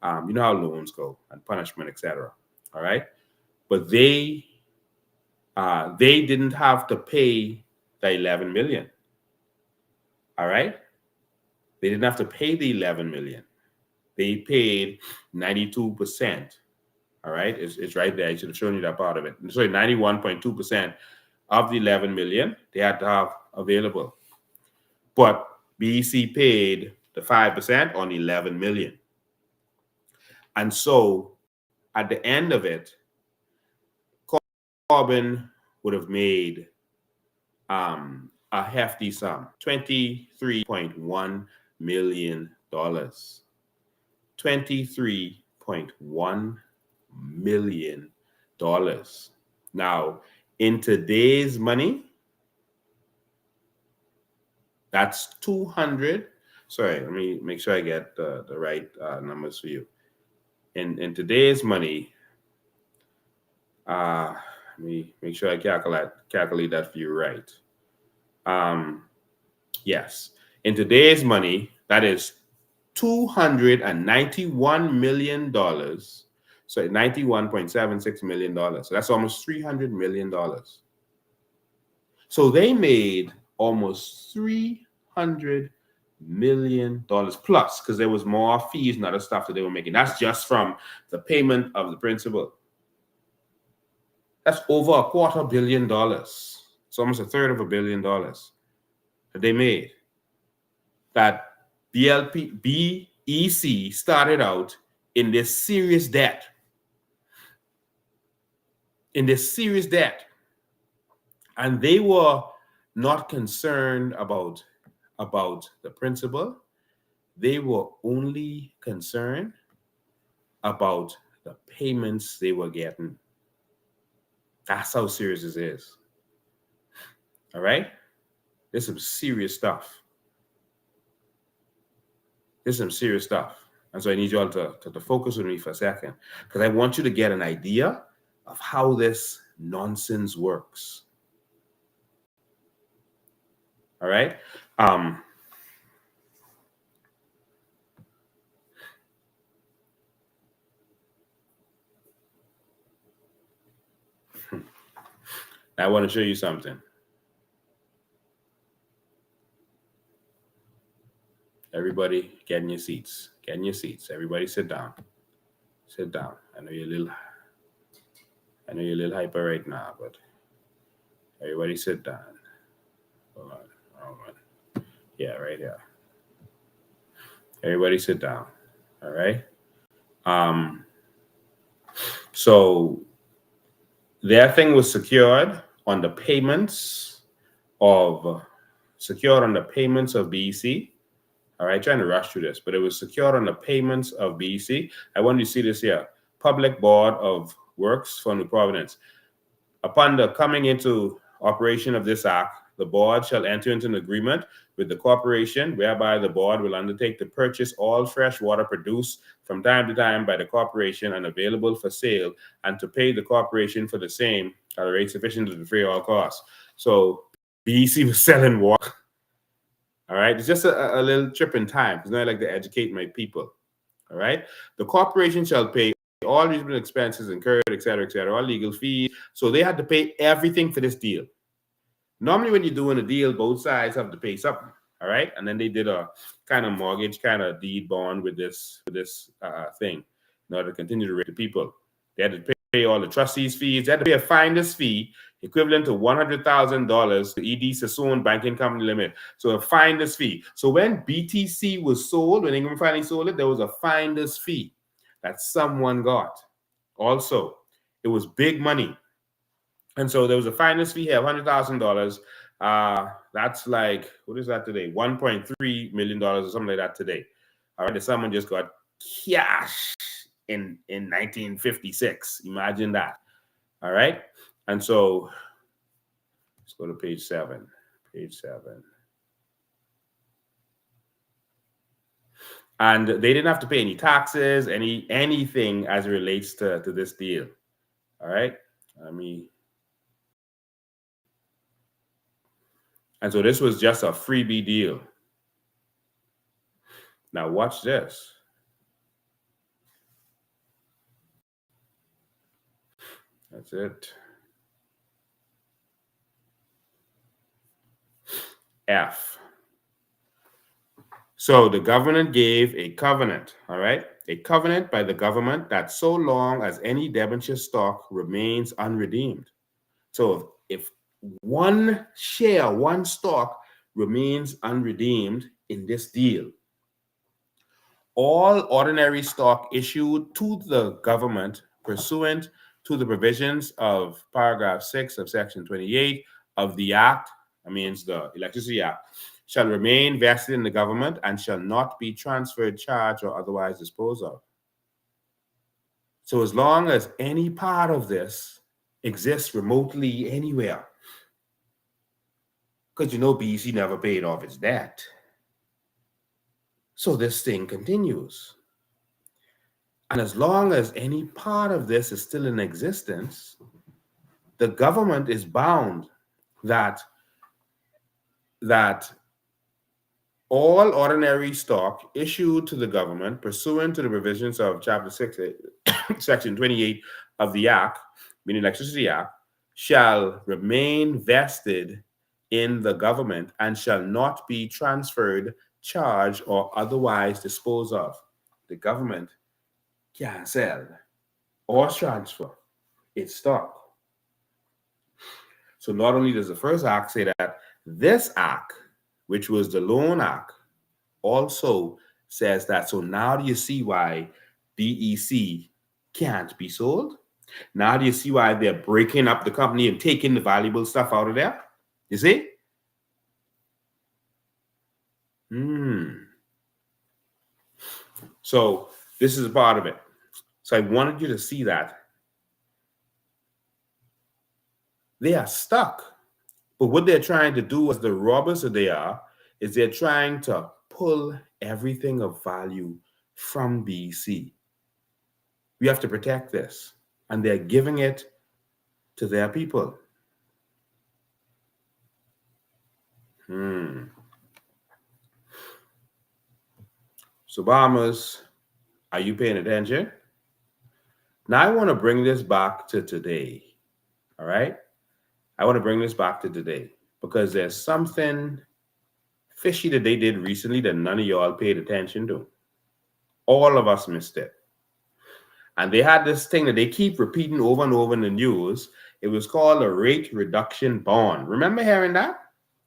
You know how loans go and punishment, etc. All right. But they didn't have to pay the 11 million. All right. They didn't have to pay the 11 million. They paid 92%. All right. It's right there. I should have shown you that part of it. Sorry, 91.2% of the 11 million they had to have available. But BEC paid the 5% on 11 million. And so at the end of it, Corbin would have made a hefty sum, $23.1 million. $23.1 million. Now, in today's money, that's 200. Sorry, let me make sure I get the right numbers for you. In today's money, let me make sure I calculate that for you right. Yes, in today's money, that is $291 million. So $91.76 million. So that's almost $300 million. So they made almost $300 million plus, because there was more fees and other stuff that they were making. That's just from the payment of the principal. That's over $250 million. It's almost a third of $1 billion that they made. That BEC started out in this serious debt. And they were not concerned about the principal. They were only concerned about the payments they were getting. That's how serious this is. All right? There's some serious stuff. And so I need you all to focus with me for a second, because I want you to get an idea of how this nonsense works. All right? I want to show you something. Everybody, get in your seats. Everybody sit down. I know you're a little hyper right now, but everybody sit down. Hold on. Yeah, right here. Everybody sit down. All right. So their thing was secured on the payments of BEC. All right, trying to rush through this, but it was secured on the payments of BEC. I want you to see this here. Public Board of Works for New Providence. Upon the coming into operation of this act, the board shall enter into an agreement with the corporation whereby the board will undertake to purchase all fresh water produced from time to time by the corporation and available for sale, and to pay the corporation for the same at a rate sufficient to defray all costs. So BEC was selling water. All right, it's just a little trip in time because now I like to educate my people. All right, the corporation shall pay all reasonable expenses incurred, etc., all legal fees. So they had to pay everything for this deal. Normally, when you're doing a deal, both sides have to pay something. All right, and then they did a kind of mortgage, kind of deed bond with this thing in order to continue to rate the people. They had to pay all the trustees' fees. They had to pay a finder's fee equivalent to $100,000 to ED Sassoon Banking Company Limited. So a finder's fee. So when BTC was sold, when Ingram finally sold it, there was a finder's fee that someone got. Also, it was big money. And so there was a finder's fee here of $100,000. That's like, what is that today? $1.3 million or something like that today. All right, someone just got cash in 1956. Imagine that. All right. And so let's go to page 7. Page 7. And they didn't have to pay any taxes, anything as it relates to this deal. All right. And so this was just a freebie deal. Now watch this. That's it. F. So the government gave a covenant, all right? A covenant by the government that so long as any debenture stock remains unredeemed. So if one share, one stock remains unredeemed in this deal, all ordinary stock issued to the government pursuant to the provisions of paragraph 6 of section 28 of the Act, it's the Electricity Act, shall remain vested in the government and shall not be transferred, charged, or otherwise disposed of. So as long as any part of this exists remotely anywhere, because BEC never paid off its debt. So this thing continues. And as long as any part of this is still in existence, the government is bound that all ordinary stock issued to the government pursuant to the provisions of Chapter 6, Section 28 of the Act, meaning Electricity Act, shall remain vested in the government and shall not be transferred, charged, or otherwise disposed of. The government can't sell or transfer its stock. So not only does the first act say that, this act, which was the Loan Act, also says that. So now do you see why BEC can't be sold? Now do you see why they're breaking up the company and taking the valuable stuff out of there? You see? So this is a part of it. So I wanted you to see that. They are stuck. But what they're trying to do, as the robbers that they are, is they're trying to pull everything of value from BEC. We have to protect this. And they're giving it to their people. So, Bombers, are you paying attention? Now, I want to bring this back to today. All right? I want to bring this back to today because there's something fishy that they did recently that none of y'all paid attention to. All of us missed it. And they had this thing that they keep repeating over and over in the news. It was called a rate reduction bond. Remember hearing that?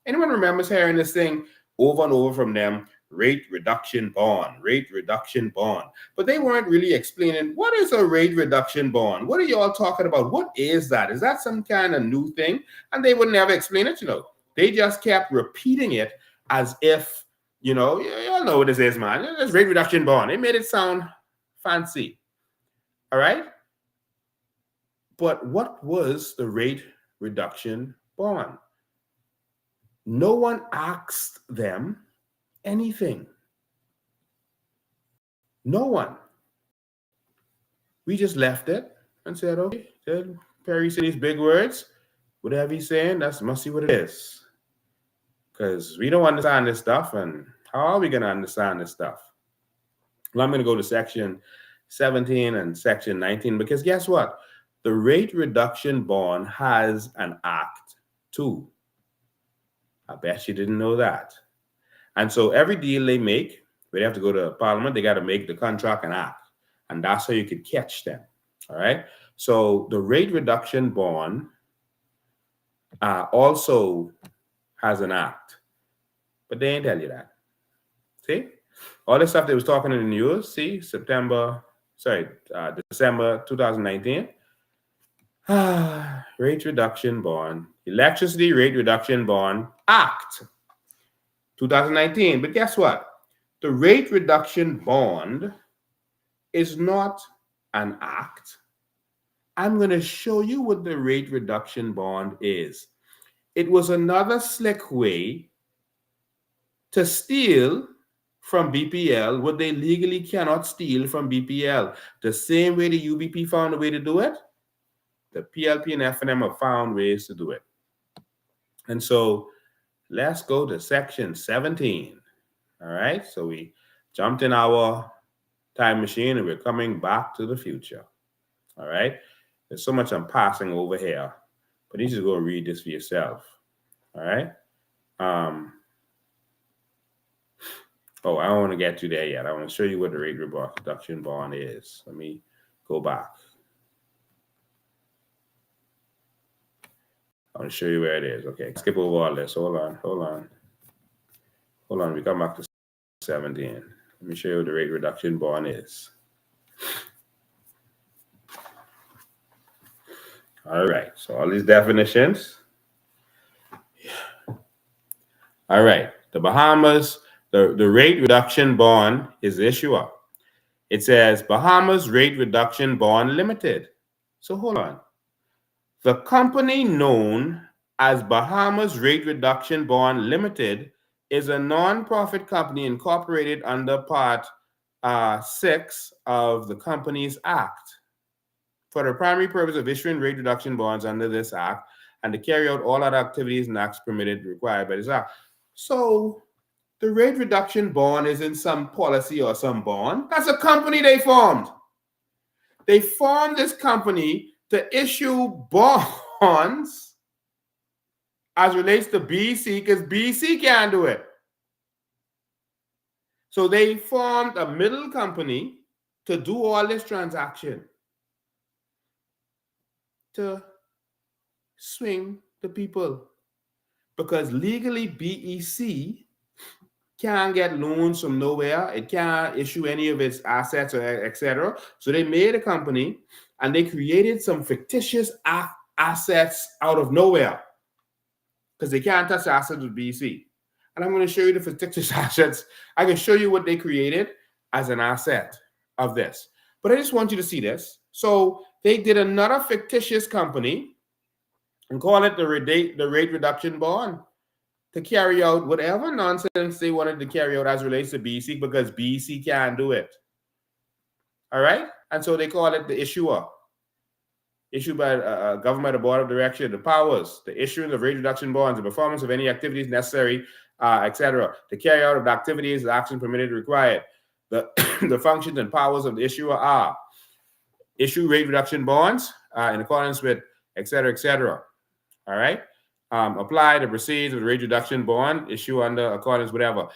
Anyone remembers hearing this thing? over and over from them, rate reduction bond, rate reduction bond. But they weren't really explaining what is a rate reduction bond. What are you all talking about? What is that? Is that some kind of new thing? And they would never explain it, They just kept repeating it as if, you all know what this is, man. It's rate reduction bond. It made it sound fancy. All right? But what was the rate reduction bond? No one asked them anything. No one. We just left it and said, okay, Perry said these big words. Whatever he's saying, that must be what it is. Because we don't understand this stuff, and how are we going to understand this stuff? Well, I'm going to go to section 17 and section 19, because guess what? The rate reduction bond has an act too. I bet you didn't know that. And so every deal they make, they have to go to Parliament, they got to make the contract an act. And that's how you could catch them. All right. So the rate reduction bond also has an act. But they ain't tell you that. See? All this stuff they was talking in the news, see? December 2019. Rate reduction bond. Electricity Rate Reduction Bond Act 2019. But guess what? The rate reduction bond is not an act. I'm going to show you what the rate reduction bond is. It was another slick way to steal from BPL what they legally cannot steal from BPL. The same way the UBP found a way to do it, the PLP and FNM have found ways to do it. And so let's go to section 17. All right, so we jumped in our time machine and we're coming back to the future. All right, there's so much I'm passing over here, but you just go read this for yourself. All right. Oh, I don't want to get to there yet. I want to show you what the rate reduction bond is. Let me go back. I want to show you where it is. Okay, skip over all this. Hold on. We come back to 17. Let me show you what the rate reduction bond is. All right, so all these definitions. All right, the Bahamas, the rate reduction bond is the issuer. It says Bahamas Rate Reduction Bond Limited. So hold on. The company known as Bahamas Rate Reduction Bond Limited is a non-profit company incorporated under Part 6 of the Companies Act for the primary purpose of issuing rate reduction bonds under this act and to carry out all other activities and acts permitted required by this act. So the rate reduction bond isn't some policy or some bond. That's a company they formed. They formed this company to issue bonds as relates to BEC because BEC can't do it. So they formed a middle company to do all this transaction, to swing the people. Because legally BEC can't get loans from nowhere. It can't issue any of its assets or etc. So they made a company and they created some fictitious assets out of nowhere because they can't touch the assets with BEC. And I'm going to show you the fictitious assets. I can show you what they created as an asset of this. But I just want you to see this. So they did another fictitious company and call it the rate reduction bond to carry out whatever nonsense they wanted to carry out as relates to BEC because BEC can't do it. All right? And so they call it the issuer. Issued by governed by the board of directors, the powers, the issuance of rate reduction bonds, the performance of any activities necessary, etc. To carry out of the activities, the action permitted required. The functions and powers of the issuer are issue rate reduction bonds in accordance with, etc., etc. All right? Apply the proceeds of the rate reduction bond, issue under accordance whatever.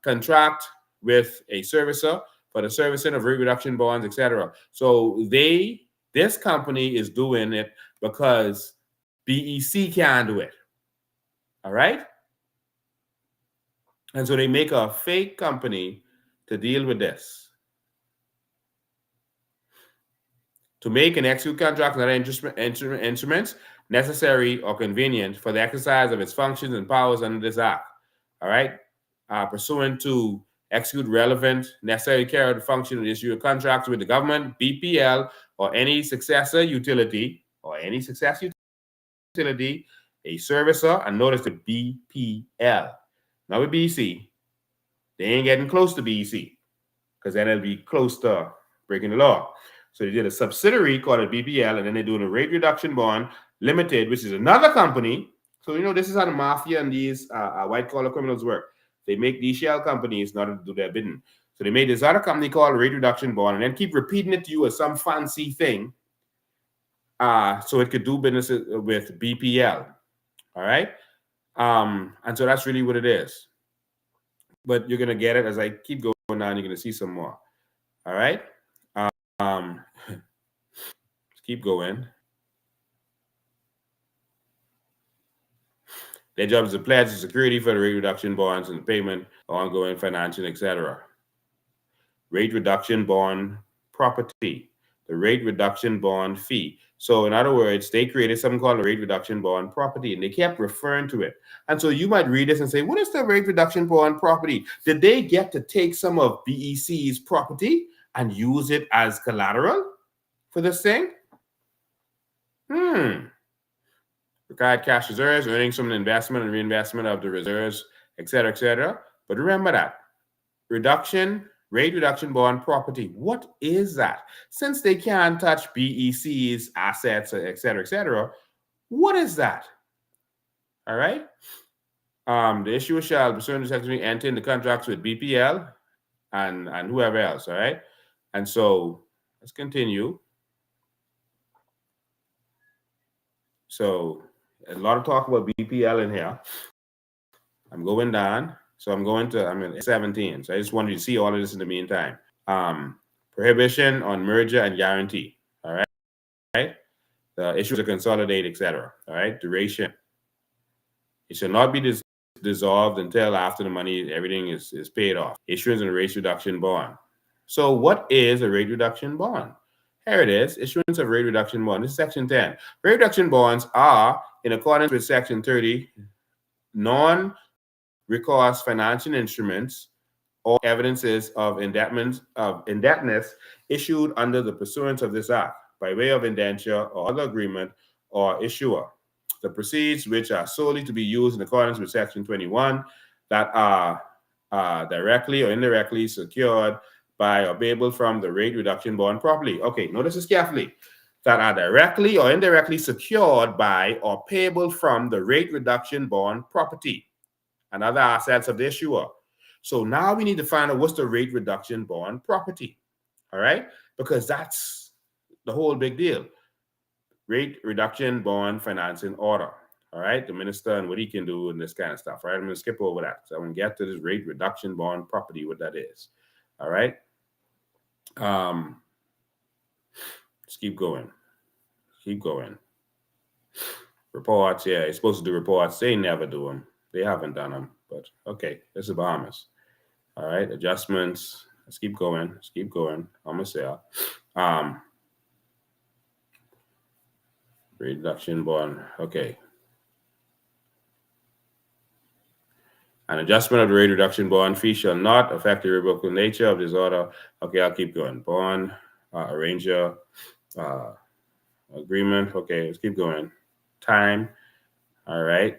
Contract with a servicer for the servicing of rate reduction bonds, etc. So this company is doing it because BEC can't do it. All right? And so they make a fake company to deal with this. To make and execute contracts and other instruments necessary or convenient for the exercise of its functions and powers under this act. All right? Pursuant to execute relevant, necessary carry out the function of the issue of contracts with the government, BPL, or any successor utility, a servicer, and notice the BPL. Now with BEC, they ain't getting close to BEC, because then it'll be close to breaking the law. So they did a subsidiary called a BPL, and then they're doing a rate reduction bond limited, which is another company. So, this is how the mafia and these white-collar criminals work. They make these shell companies in order to do their bidding. So they made this other company called a rate reduction bond, and then keep repeating it to you as some fancy thing, so it could do business with BPL. All right? And so that's really what it is. But you're going to get it as I keep going down. You're going to see some more. All right? Let's keep going. Their job is to pledge security for the rate reduction bonds and the payment of ongoing financing, etc. Rate reduction bond property, the rate reduction bond fee. So in other words, they created something called a rate reduction bond property, and they kept referring to it. And so you might read this and say, what is the rate reduction bond property? Did they get to take some of BEC's property and use it as collateral for this thing? Required cash reserves, earnings from an investment and reinvestment of the reserves, etc., etc. But remember that rate reduction bond property. What is that? Since they can't touch BEC's assets, etc., what is that? All right. The issuer shall, pursuant to Section 3, enter into contracts with BPL and whoever else. All right. And so let's continue. So a lot of talk about BPL in here. I'm going down. So I'm in 17. So I just wanted you to see all of this in the meantime. Prohibition on merger and guarantee. All right. The issues are consolidated, etc. All right. Duration. It shall not be dissolved until after the money, everything is paid off. Issuance of a rate reduction bond. So what is a rate reduction bond? Here it is. Issuance of rate reduction bond. This is Section 10. Rate reduction bonds are, in accordance with Section 30, non-recourse financial instruments or evidences of indebtedness issued under the pursuance of this act by way of indenture or other agreement or issuer. The proceeds which are solely to be used in accordance with Section 21 that are directly or indirectly secured by or payable from the rate reduction bond property. Okay, notice this carefully. That are directly or indirectly secured by or payable from the rate reduction bond property and other assets of the issuer. So now we need to find out what's the rate reduction bond property. All right? Because that's the whole big deal. Rate reduction bond financing order. All right? The minister and what he can do and this kind of stuff. Right? I'm going to skip over that. So I'm going to get to this rate reduction bond property, what that is. All right? Let's keep going. Keep going. Reports, yeah, you're supposed to do reports. They never do them. They haven't done them. But okay, this is Bahamas. All right, adjustments. Let's keep going. Let's keep going. Almost there. Reduction bond. Okay. An adjustment of the rate reduction bond fee shall not affect the irrevocable nature of this order. Okay, I'll keep going. Bond, arranger, agreement. Okay, let's keep going. Time. All right.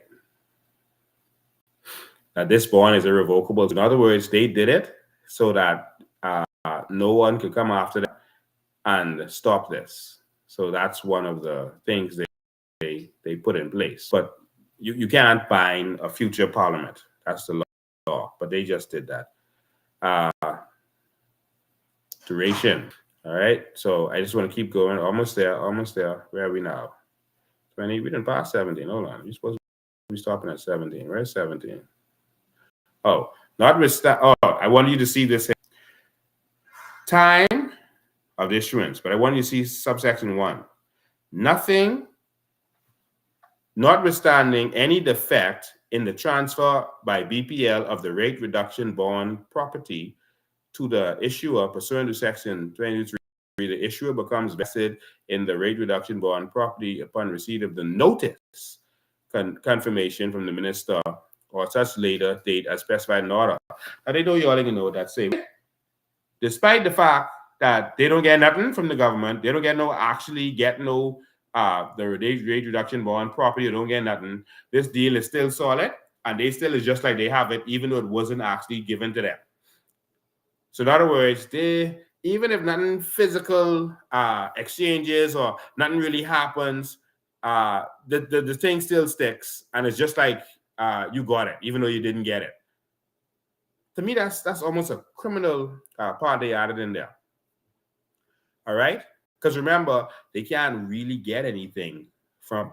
Now, this bond is irrevocable. In other words, they did it so that no one could come after them and stop this. So that's one of the things they put in place. But you can't bind a future parliament. That's the law. But they just did that. Duration. All right. So I just want to keep going. Almost there. Almost there. Where are we now? 20. We didn't pass 17. Hold on. You're supposed to be stopping at 17. Where's 17? Oh, notwithstanding. Oh, I want you to see this. Time of issuance. But I want you to see subsection 1. Nothing, notwithstanding any defect in the transfer by BPL of the rate reduction bond property to the issuer pursuant to Section 23, the issuer becomes vested in the rate reduction bond property upon receipt of the notice confirmation from the minister or such later date as specified in order. Now, they know you all know that say, despite the fact that they don't get nothing from the government, they don't get no the rate reduction bond property, they don't get nothing. This deal is still solid, and they still is just like they have it, even though it wasn't actually given to them. So in other words, even if nothing physical exchanges or nothing really happens, the thing still sticks, and it's just like you got it, even though you didn't get it. To me, that's almost a criminal part they added in there. All right, because remember, they can't really get anything from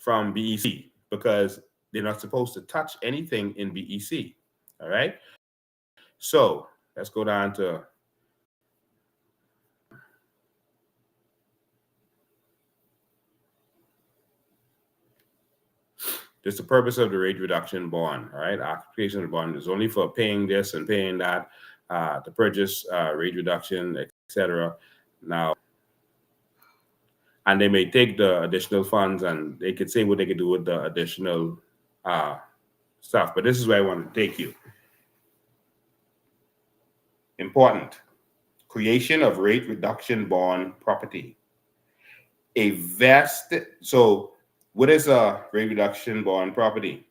BEC because they're not supposed to touch anything in BEC. All right, so let's go down to just the purpose of the rate reduction bond. All right, application of the bond is only for paying this and paying that, to purchase rate reduction, etc. Now, and they may take the additional funds and they could say what they could do with the additional stuff. But this is where I want to take you. Important. Creation of rate reduction bond property. So what is a rate reduction bond property?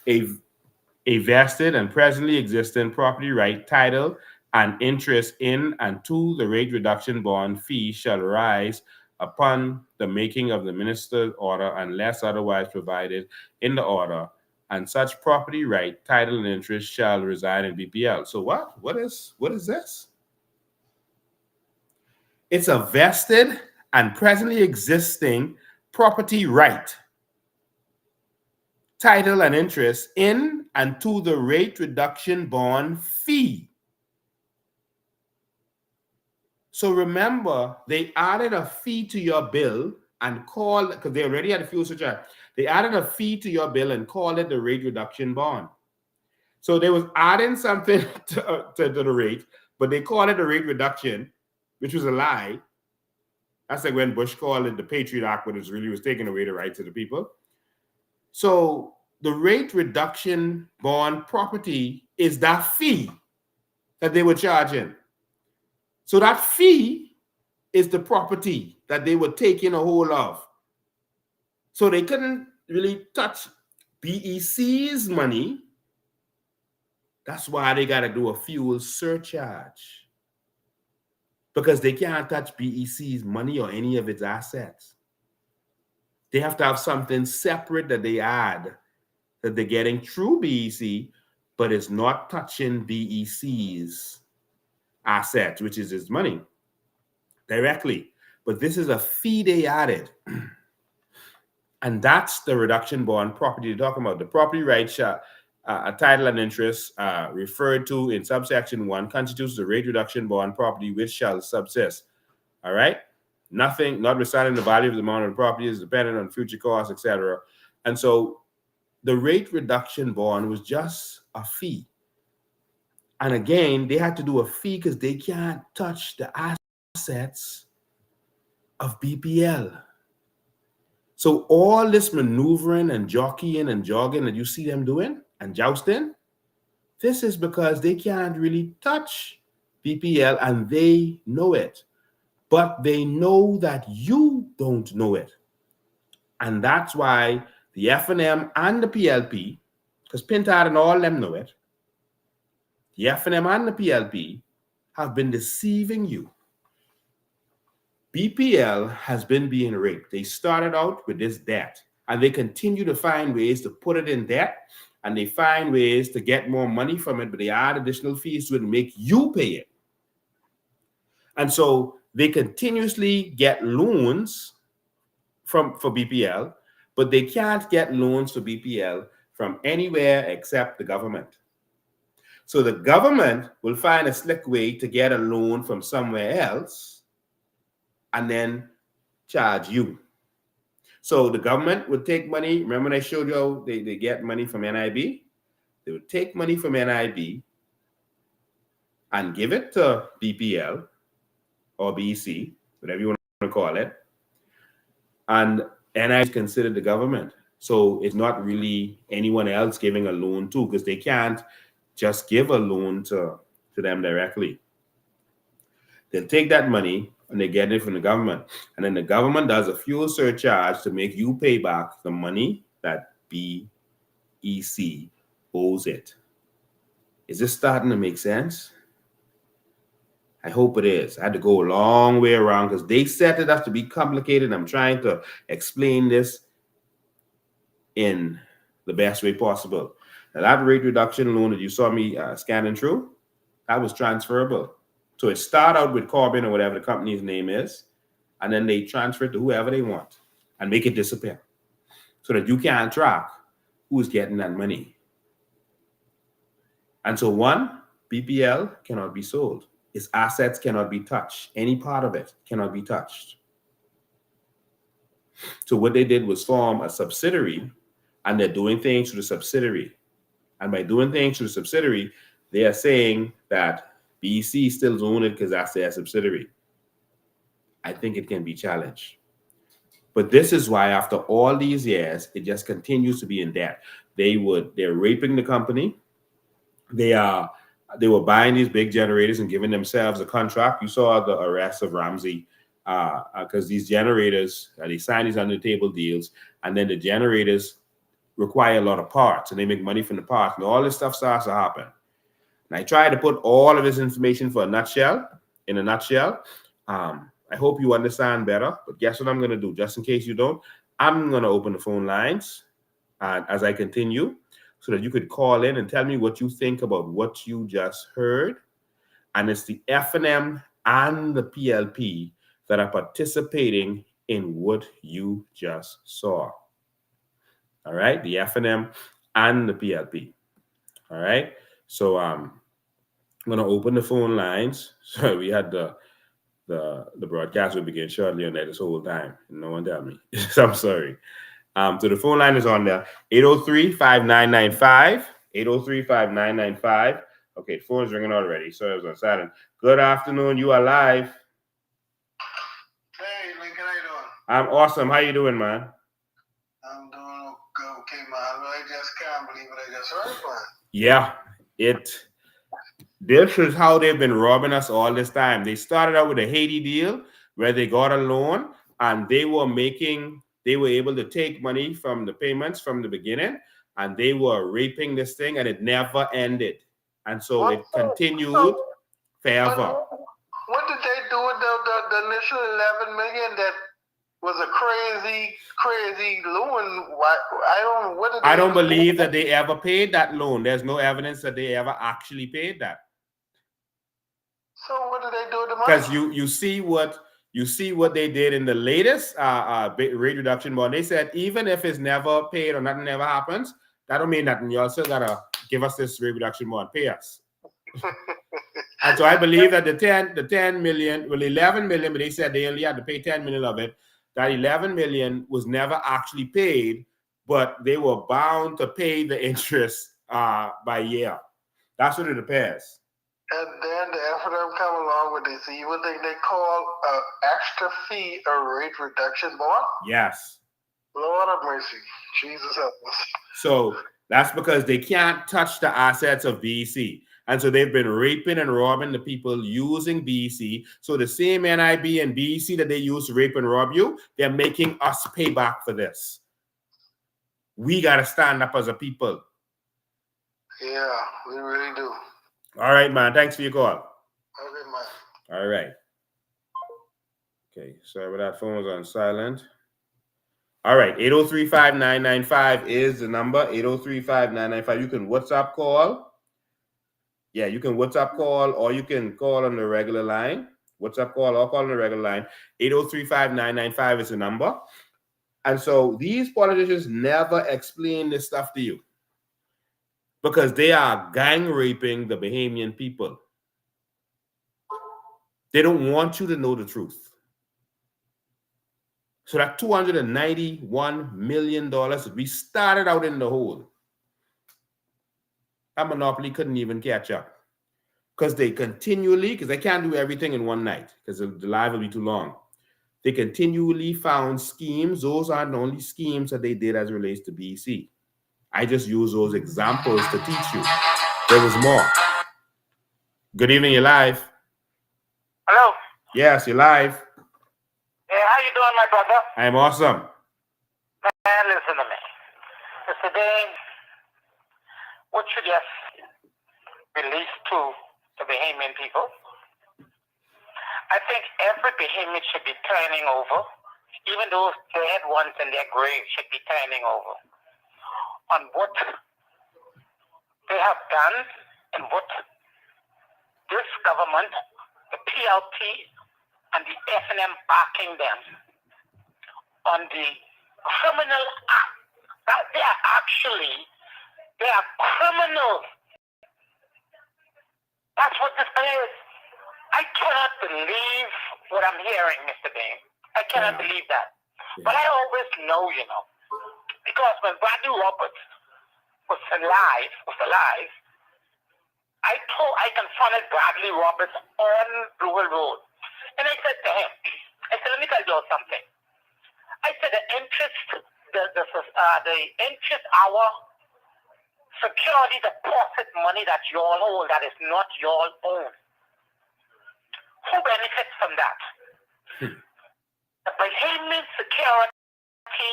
A vested and presently existing property right, title, and interest in and to the rate reduction bond fee shall rise upon the making of the minister's order unless otherwise provided in the order, and such property right, title, and interest shall reside in BPL. So what is this? It's a vested and presently existing property right, title, and interest in and to the rate reduction bond fee. So remember, they added a fee to your bill and called, because they already had a fuel surcharge, they added a fee to your bill and called it the rate reduction bond. So they was adding something to the rate, but they called it a rate reduction, which was a lie. That's like when Bush called it the Patriot Act, but it really was taking away the rights of the people. So the rate reduction bond property is that fee that they were charging. So that fee is the property that they were taking a hold of. So they couldn't really touch BEC's money. That's why they got to do a fuel surcharge, because they can't touch BEC's money or any of its assets. They have to have something separate that they add that they're getting through BEC, but it's not touching BEC's assets, which is his money, directly. But this is a fee they added. And that's the reduction bond property you're talking about. The property right shall, a title and interest referred to in subsection 1 constitutes the rate reduction bond property which shall subsist. All right? Nothing, notwithstanding the value of the amount of the property is dependent on future costs, etc. And so the rate reduction bond was just a fee. And again, they had to do a fee because they can't touch the assets of BPL. So all this maneuvering and jockeying and jogging that you see them doing and jousting, this is because they can't really touch BPL and they know it. But they know that you don't know it. And that's why the F&M and the PLP, because Pintard and all them know it, the F&M and the PLP have been deceiving you. BPL has been being raped. They started out with this debt, and they continue to find ways to put it in debt, and they find ways to get more money from it, but they add additional fees to it and make you pay it. And so they continuously get loans for BPL, but they can't get loans for BPL from anywhere except the government. So the government will find a slick way to get a loan from somewhere else and then charge you. So the government would take money. Remember when I showed you how they get money from NIB? They would take money from NIB and give it to BPL or BEC, whatever you want to call it. And NIB is considered the government. So it's not really anyone else giving a loan to, because they can't just give a loan to them directly. They'll take that money and they get it from the government. And then the government does a fuel surcharge to make you pay back the money that BEC owes it. Is this starting to make sense? I hope it is. I had to go a long way around because they set it up to be complicated. I'm trying to explain this in the best way possible. Now, that rate reduction loan that you saw me scanning through, that was transferable. So it started out with Corbin or whatever the company's name is, and then they transfer it to whoever they want and make it disappear so that you can't track who's getting that money. And so one, BPL cannot be sold. Its assets cannot be touched. Any part of it cannot be touched. So what they did was form a subsidiary, and they're doing things through the subsidiary. And by doing things through the subsidiary, they are saying that BEC still owns it because that's their subsidiary. I think it can be challenged. But this is why after all these years, it just continues to be in debt. They're raping the company. They were buying these big generators and giving themselves a contract. You saw the arrest of Ramsey because these generators, they sign these under the table deals, and then the generators require a lot of parts, and they make money from the parts, and all this stuff starts to happen. And I tried to put all of this information in a nutshell. I hope you understand better, but guess what I'm going to do? Just in case you don't, I'm going to open the phone lines as I continue so that you could call in and tell me what you think about what you just heard. And it's the F&M and the PLP that are participating in what you just saw. All right, the F&M and the PLP. All right, so I'm going to open the phone lines. So we had the broadcast will begin shortly on that this whole time. No one tell me. So I'm sorry. So the phone line is on there. 803-5995. 803-5995. Okay, the phone's ringing already. So it was on silent. Good afternoon. You are live. Hey, Lincoln, how you doing? I'm awesome. How you doing, man? I'm doing okay, man. I just can't believe what I just heard, man. Yeah, this is how they've been robbing us all this time. They started out with a Haiti deal where they got a loan and they were able to take money from the payments from the beginning, and they were raping this thing, and it never ended. And so it continued forever. What did they do with the initial 11 million that was a crazy loan? I don't believe that they ever paid that loan. There's no evidence that they ever actually paid that. So what did they do with the money? Because you see what they did in the latest rate reduction bond. They said even if it's never paid or nothing ever happens, that don't mean nothing. You also gotta give us this rate reduction bond, pay us. And so I believe that the 10 million, well, 11 million, but they said they only had to pay 10 million of it. That 11 million was never actually paid, but they were bound to pay the interest by year. That's what it appears. And then the FNM come along with this. You would think they call an extra fee a rate reduction bond? Yes. Lord have mercy. Jesus help us. So that's because they can't touch the assets of BEC. And so they've been raping and robbing the people using BEC. So the same NIB and BEC that they use to rape and rob you, they're making us pay back for this. We got to stand up as a people. Yeah, we really do. All right, man. Thanks for your call. Okay, man. All right. Okay, sorry, but that phone was on silent. All right, 803-5995 is the number. 803-5995. You can WhatsApp call. Yeah, you can WhatsApp call, or you can call on the regular line. WhatsApp call or call on the regular line. 803-5995 is the number. And so these politicians never explain this stuff to you because they are gang raping the Bahamian people. They don't want you to know the truth. So that $291 million, we started out in the hole. That monopoly couldn't even catch up. Because they continually, because they can't do everything in one night, because the live will be too long. They continually found schemes. Those aren't the only schemes that they did as it relates to BEC. I just use those examples to teach you. There was more. Good evening, you're live. Hello. Yes, you're live. Hey, how you doing, my brother? I'm awesome. Man, listen to me. Mr. Dane, what you just released to the Bahamian people, I think every Bahamian should be turning over. Even those dead ones in their grave should be turning over on what they have done and what this government, the PLP, and the FNM backing them on the criminal act. That they are criminals. That's what this is. I cannot believe what I'm hearing, Mr. Dane. I cannot believe that. Yeah. But I always know, because when Bradley Roberts was alive, I confronted Bradley Roberts on Blue Hill Road. And I said to him, let me tell you something. I said the interest, our security deposit money that you all hold, that is not your own. Who benefits from that? The Bahamian security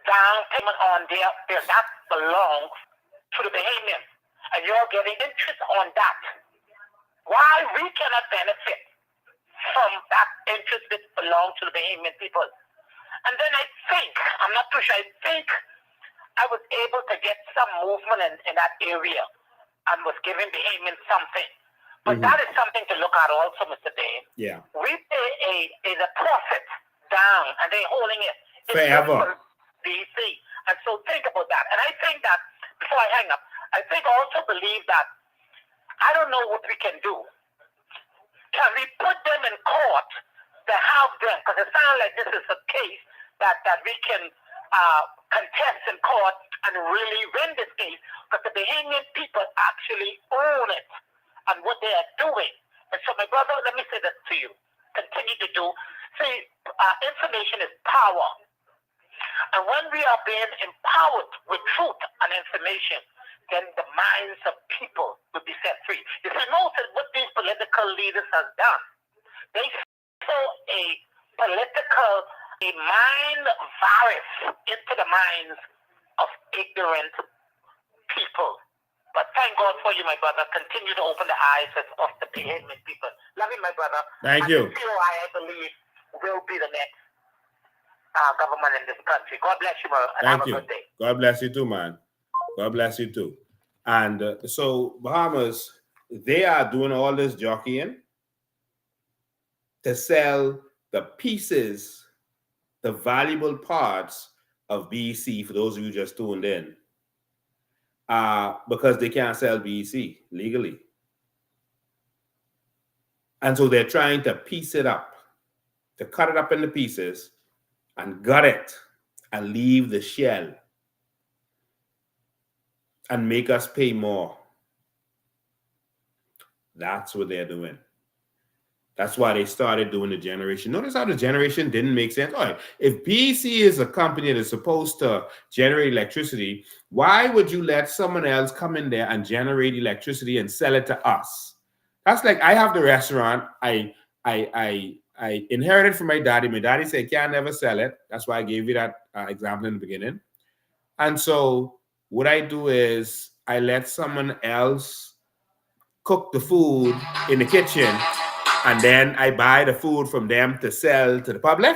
down payment on that belongs to the Bahamians. And you're getting interest on that. Why we cannot benefit from that interest that belongs to the Bahamian people? And then I think, I'm not too sure, I think I was able to get some movement in that area and was giving Bahamians something. But that is something to look at also, Mr. Dane. Yeah. We pay a profit down and they're holding it. Forever. BEC. And so think about that. And I think that, before I hang up, I think also believe that, I don't know what we can do. Can we put them in court to have them? Because it sounds like this is a case that we can contest in court and really win this case. But the Bahamian people actually own it and what they are doing. And so, my brother, let me say this to you. Continue to do. See, information is power. And when we are being empowered with truth and information, then the minds of people will be set free. You see, most of what these political leaders have done, they sow a mind virus into the minds of ignorant people. But thank God for you, my brother. Continue to open the eyes of the Bahamian people. Love you, my brother. Thank you. The POI, I believe, will be the next government in this country. God bless you, brother. And have a good day. God bless you too, man. God bless you too. And so Bahamas, they are doing all this jockeying to sell the pieces, the valuable parts of BEC, for those of you just tuned in, because they can't sell BEC legally. And so they're trying to piece it up, to cut it up into pieces and gut it and leave the shell and make us pay more. That's what they're doing. That's why they started doing the generation. Notice how the generation didn't make sense. All right, if BEC is a company that is supposed to generate electricity, why would you let someone else come in there and generate electricity and sell it to us? That's like, I have the restaurant. I inherited from my daddy. My daddy said, can't never sell it. That's why I gave you that example in the beginning. And so what I do is I let someone else cook the food in the kitchen, and then I buy the food from them to sell to the public.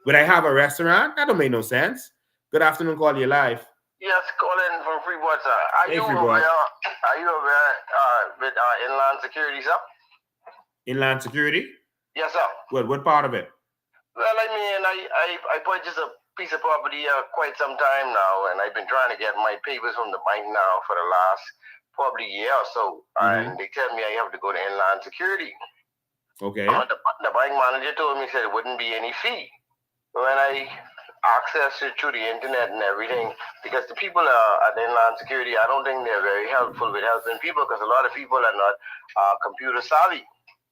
When I have a restaurant, that don't make no sense. Good afternoon, call you live. Yes, calling from Freeport, sir. Are you aware with inland security, sir? Inland security? Yes, sir. What part of it? Well, I mean, I purchased a piece of property quite some time now, and I've been trying to get my papers from the bank now for the last probably year or so. And they tell me I have to go to inland security. Okay. The bank manager told me, said it wouldn't be any fee. when I access it through the internet and everything, because the people at Inland Security, I don't think they're very helpful with helping people because a lot of people are not computer savvy.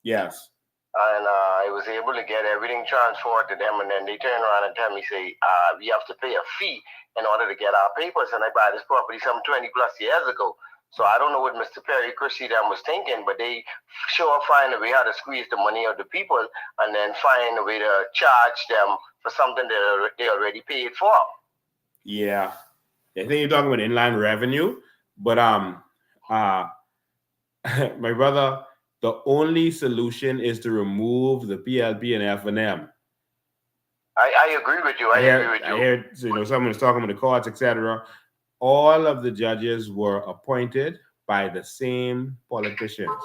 Yes. And I was able to get everything transferred to them, and then they turn around and tell me, say, we have to pay a fee in order to get our papers. And I bought this property some 20 plus years ago. So I don't know what Mr. Perry Christie them was thinking, but they sure find a way how to squeeze the money of the people and then find a way to charge them for something that they already paid for. Yeah. I think you're talking about inland revenue, but my brother, the only solution is to remove the PLP and F&M. I agree with you. I agree with you. I heard, someone was talking about the courts, etc. All of the judges were appointed by the same politicians.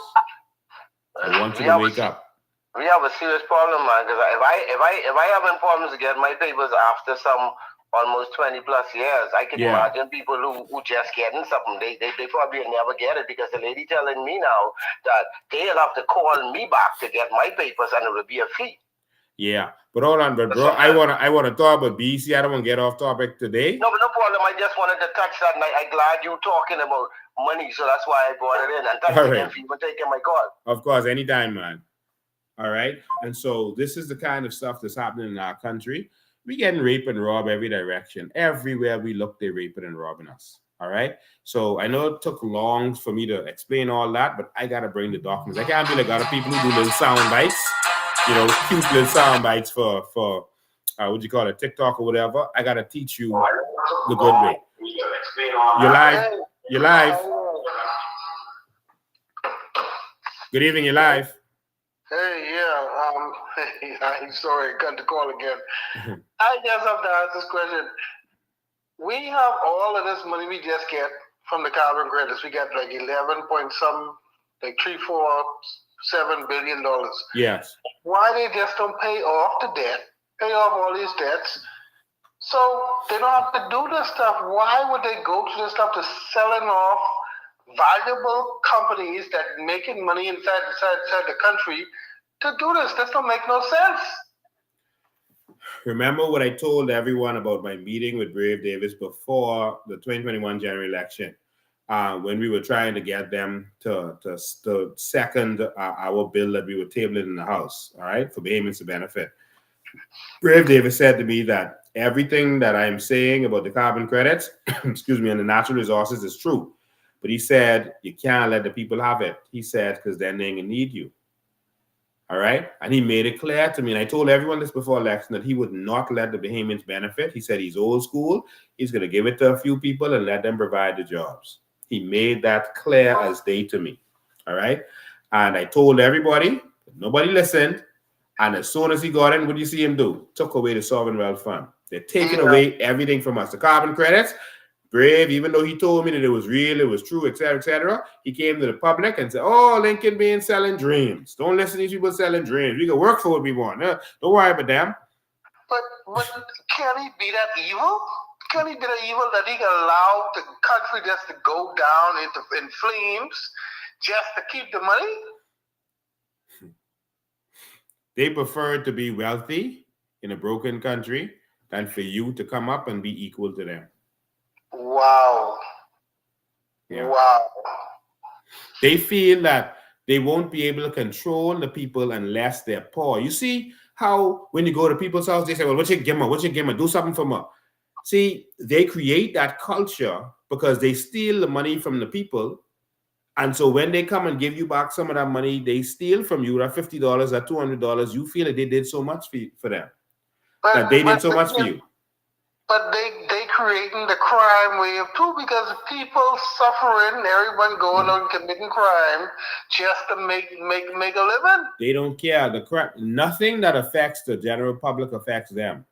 I want you to wake up. We have a serious problem, man. Because if I having problems to get my papers after some almost 20 plus years, I can imagine people who just getting something. They probably will never get it because the lady telling me now that they'll have to call me back to get my papers and it will be a fee. Yeah, but hold on, but bro, I wanna talk about BEC. I don't want to get off topic today. No, but no problem. I just wanted to touch that, and I'm glad you talking about money, so that's why I brought it in. And thanks again for even taking my call. Of course, anytime, man. All right, and so this is the kind of stuff that's happening in our country. We getting raped and robbed every direction. Everywhere we look, they're raping and robbing us. All right. So I know it took long for me to explain all that, but I gotta bring the documents. I can't be like other people who do little sound bites. Cute little sound bites for what do you call it, TikTok or whatever. I gotta teach you the good way. You're live. Good evening, you're live. Hey, I'm sorry, I got the call again. I just have to ask this question. We have all of this money we just get from the carbon credits. We get like 11 point some, like $347 billion. Yes. Why they just don't pay off the debt, pay off all these debts, so they don't have to do this stuff? Why would they go to this stuff to selling off valuable companies that making money inside the country to do this? This don't make no sense. Remember what I told everyone about my meeting with Brave Davis before the 2021 general election, when we were trying to get them to second our bill that we were tabling in the House, all right, for Bahamians to benefit. Brave Davis said to me that everything that I'm saying about the carbon credits, excuse me, and the natural resources is true. But he said, you can't let the people have it. He said, because then they ain't gonna need you. All right. And he made it clear to me. And I told everyone this before election that he would not let the Bahamians benefit. He said he's old school. He's going to give it to a few people and let them provide the jobs. He made that clear as day to me. All right. And I told everybody, nobody listened. And as soon as he got in, what do you see him do? Took away the Sovereign Wealth Fund. They're taking away everything from us. The carbon credits. Brave, even though he told me that it was real, it was true, etc., he came to the public and said, oh, Lincoln being selling dreams. Don't listen to these people selling dreams. We can work for what we want. Don't worry about them. But can he be that evil? Can he be that evil that he can allow the country just to go down in flames just to keep the money? They prefer to be wealthy in a broken country than for you to come up and be equal to them. Wow. Yeah. Wow. They feel that they won't be able to control the people unless they're poor. You see how when you go to people's house, they say, well, what you give me? What you give me? Do something for me. See, they create that culture because they steal the money from the people. And so when they come and give you back some of that money, they steal from you, that $50, that $200, you feel that they did so much for them. That they did so much for you. But they creating the crime wave too, because people suffering, everyone going on committing crime just to make a living. They don't care. Nothing that affects the general public affects them.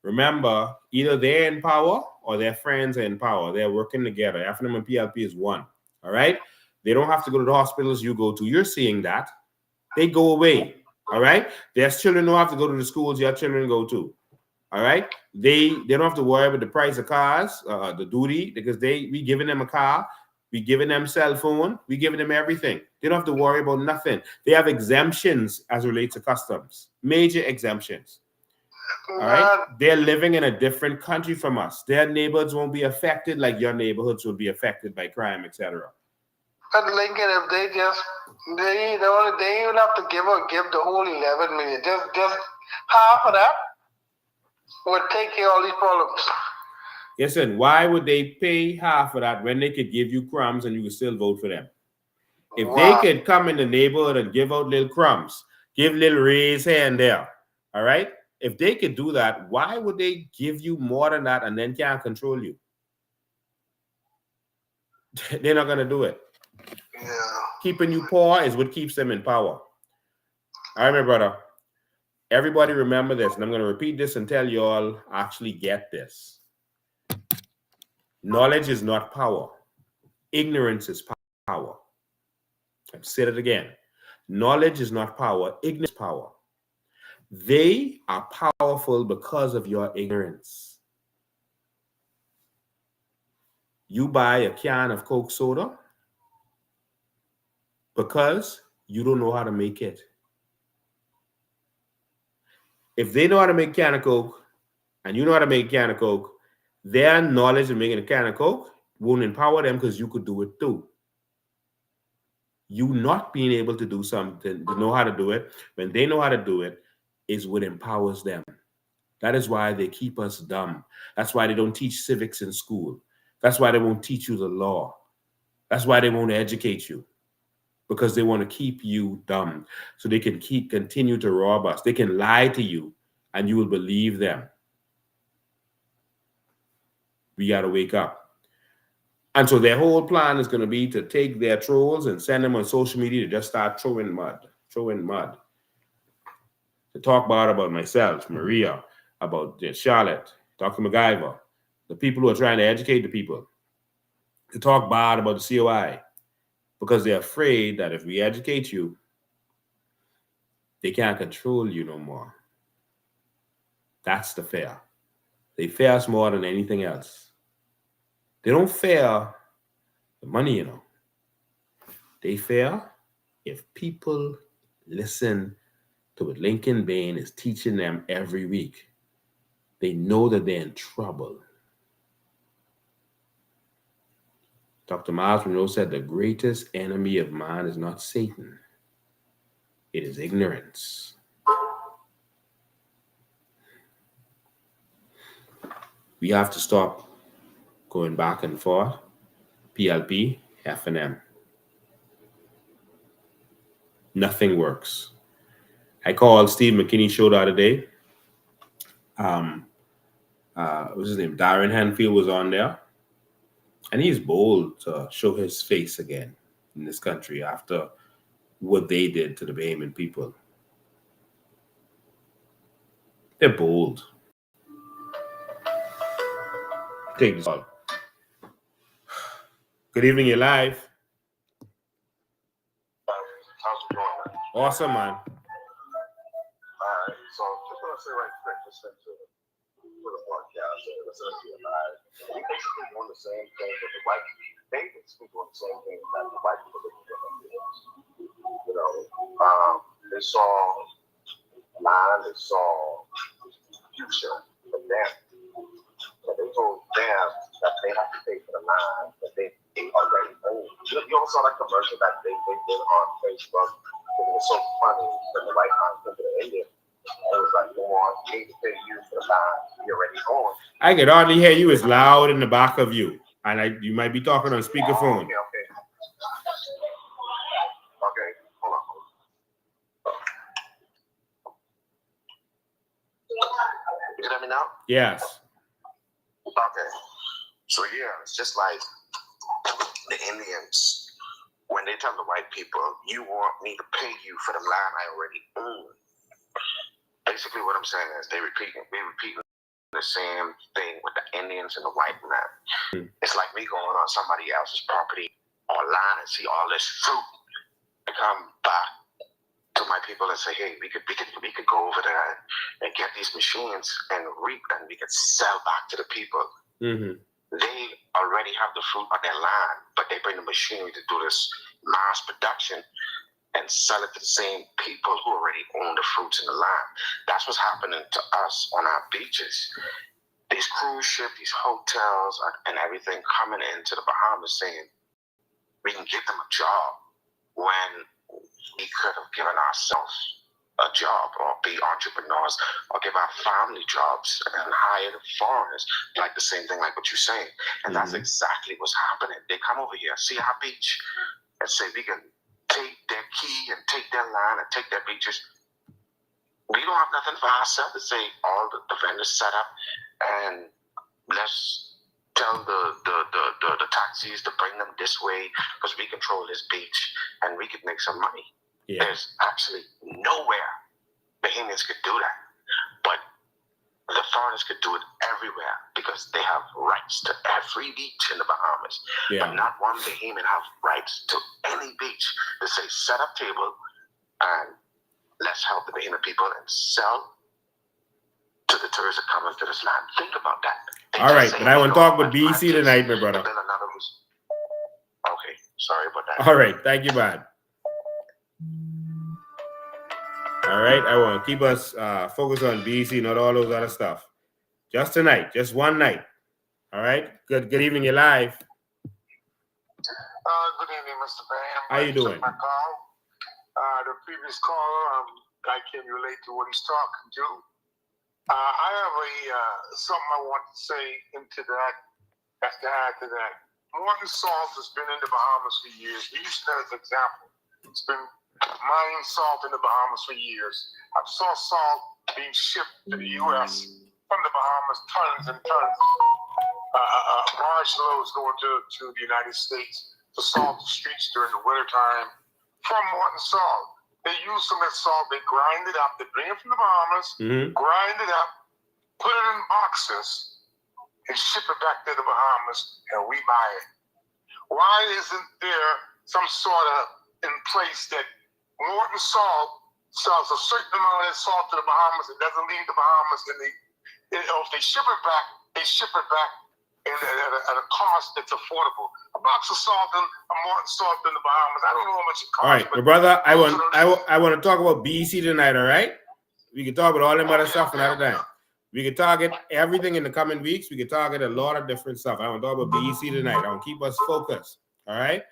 Remember, either they're in power or their friends are in power. They're working together. F&M and PLP is one. All right? They don't have to go to the hospitals you go to. You're seeing that. They go away. All right? There's children who have to go to the schools your children go to. All right, they don't have to worry about the price of cars, the duty, because we giving them a car, we giving them cell phone, we giving them everything. They don't have to worry about nothing. They have exemptions as relates to customs, major exemptions. All right? They're living in a different country from us. Their neighborhoods won't be affected like your neighborhoods will be affected by crime, etc. But Lincoln, if they even have to give the whole 11 million, just half of that would take care of all these problems. Listen, why would they pay half of that when they could give you crumbs and you could still vote for them? If they could come in the neighborhood and give out little crumbs, give little raise here and there, all right? If they could do that, why would they give you more than that and then can't control you? They're not going to do it. Yeah. Keeping you poor is what keeps them in power. All right, my brother. Everybody remember this, and I'm going to repeat this until you all actually get this. Knowledge is not power. Ignorance is power. I've said it again. Knowledge is not power. Ignorance is power. They are powerful because of your ignorance. You buy a can of Coke soda because you don't know how to make it. If they know how to make a can of Coke and you know how to make a can of Coke, their knowledge of making a can of Coke won't empower them because you could do it too. You not being able to do something, to know how to do it, when they know how to do it, is what empowers them. That is why they keep us dumb. That's why they don't teach civics in school. That's why they won't teach you the law. That's why they won't educate you. Because they want to keep you dumb. So they can continue to rob us. They can lie to you and you will believe them. We got to wake up. And so their whole plan is going to be to take their trolls and send them on social media to just start throwing mud. To talk about myself, Maria, about Charlotte, Dr. MacGyver, the people who are trying to educate the people. To talk bad about the COI. Because they're afraid that if we educate you, they can't control you no more. That's the fear. They fear us more than anything else. They don't fear the money, you know. They fear if people listen to what Lincoln Bain is teaching them every week. They know that they're in trouble. Dr. Miles Monroe said the greatest enemy of man is not Satan. It is ignorance. We have to stop going back and forth. PLP, F&M. Nothing works. I called Steve McKinney's show the other day. What's his name? Darren Hanfield was on there. And he's bold to show his face again in this country after what they did to the Bahamian people. They're bold. Take this all. Good evening, you're live. How's it going, man? Awesome, man. Alright, so just want to say right quick, listen to the podcast and listen to you live. We basically doing the same thing that the white people, they basically doing the same thing that the white people are doing. You know, they saw line, they saw future for them. But they told them that they have to pay for the line that they already own. You all saw that commercial that they did on Facebook. It was so funny that the white man came to the Indian. It was like, you need to pay you for the line you already own. I can hardly hear you. It's loud in the back of you. And you might be talking on speakerphone. Okay. Okay, hold on. You hear me now? Yes. Okay. So yeah, it's just like the Indians, when they tell the white people, you want me to pay you for the land I already own. Basically what I'm saying is they repeating the same thing with the Indians and the white man. It's like me going on somebody else's property or land and see all this fruit. I come back to my people and say, hey, we could go over there and get these machines and reap, and we could sell back to the people. Mm-hmm. They already have the fruit on their land, but they bring the machinery to do this mass production. and sell it to the same people who already own the fruits in the land. That's what's happening to us on our beaches. These cruise ships, these hotels, and everything coming into the Bahamas saying we can give them a job when we could have given ourselves a job or be entrepreneurs or give our family jobs and hire the foreigners, like the same thing like what you're saying. And that's exactly what's happening. They come over here, see our beach, and say we can take their key and take their land and take their beaches. We don't have nothing for ourselves to say all the vendors set up and let's tell the taxis to bring them this way because we control this beach and we could make some money. Yeah. There's actually nowhere Bahamians could do that. But the foreigners could do it everywhere because they have rights to every beach in the Bahamas. Yeah. But not one Bahamian have rights to any beach to say set up table and let's help the Bahamian people and sell to the tourists that come into this land. Think about that. All right, but I want to talk about BEC tonight, my brother. Okay, sorry about that. All right, thank you, man. All right, I want to keep us focused on BEC, not all those other stuff. Just tonight, just one night. All right, good evening, you're live. Good evening, Mr. Bam. How you doing? My call. The previous caller, I can relate to what he's talking to. I have something I want to say into that, as to add to that. Morton Salt has been in the Bahamas for years. We use that as an example. It's been mining salt in the Bahamas for years. I saw salt being shipped to the U.S. from the Bahamas, tons and tons. Large loads going to the United States to salt the streets during the wintertime from Morton Salt. They use some of that salt, they grind it up, they bring it from the Bahamas, grind it up, put it in boxes, and ship it back to the Bahamas, and we buy it. Why isn't there some sort of in place that Morton Salt sells a certain amount of that salt to the Bahamas, it doesn't leave the Bahamas, and if they ship it back at a cost that's affordable. A box of salt and a Morton Salt in the Bahamas, I don't know how much it costs. All right, my brother, I want to talk about BEC tonight, all right? We can talk about all them other stuff another time. We can target everything in the coming weeks. We can target a lot of different stuff. I want to talk about BEC tonight. I want to keep us focused, all right?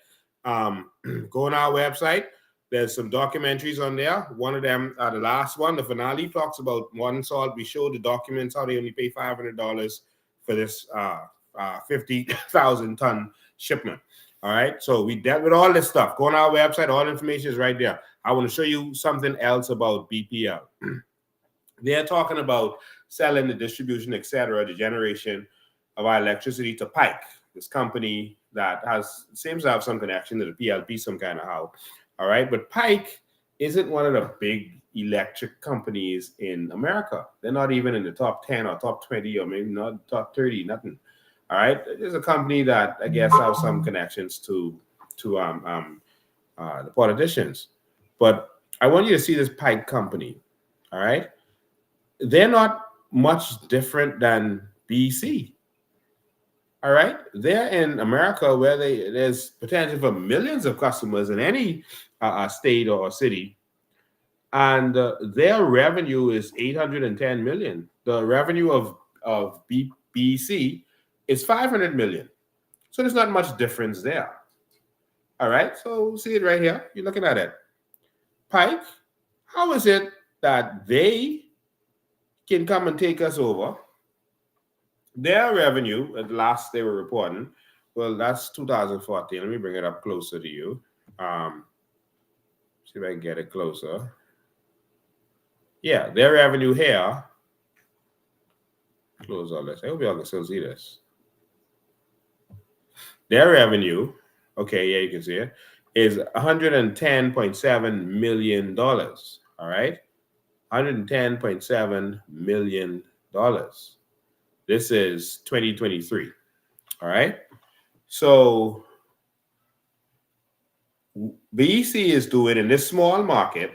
Go on our website. There's some documentaries on there. One of them, the last one, the finale, talks about Morton Salt. We showed the documents, how they only pay $500 for this 50,000 ton shipment. All right. So we dealt with all this stuff. Go on our website. All information is right there. I want to show you something else about BPL. They're talking about selling the distribution, etc., the generation of our electricity to Pike, this company that seems to have some connection to the PLP some kind of how. All right. But Pike isn't one of the big electric companies in America. They're not even in the top 10 or top 20 or maybe not top 30, nothing. All right. There's a company that I guess have some connections to the politicians. But I want you to see this Pike company. All right. They're not much different than BC. All right. They're in America where there's potential for millions of customers in any state or city. And their revenue is $810 million. The revenue of BEC is $500 million. So there's not much difference there. All right. So see it right here. You're looking at it. Pike, how is it that they can come and take us over? Their revenue, at last they were reporting, well, that's 2014. Let me bring it up closer to you. See if I can get it closer. Yeah, their revenue here. Close all this. I hope y'all can still see this. Their revenue, okay, yeah, you can see it, is $110.7 million. All right, $110.7 million. This is 2023. All right, so BEC is doing in this small market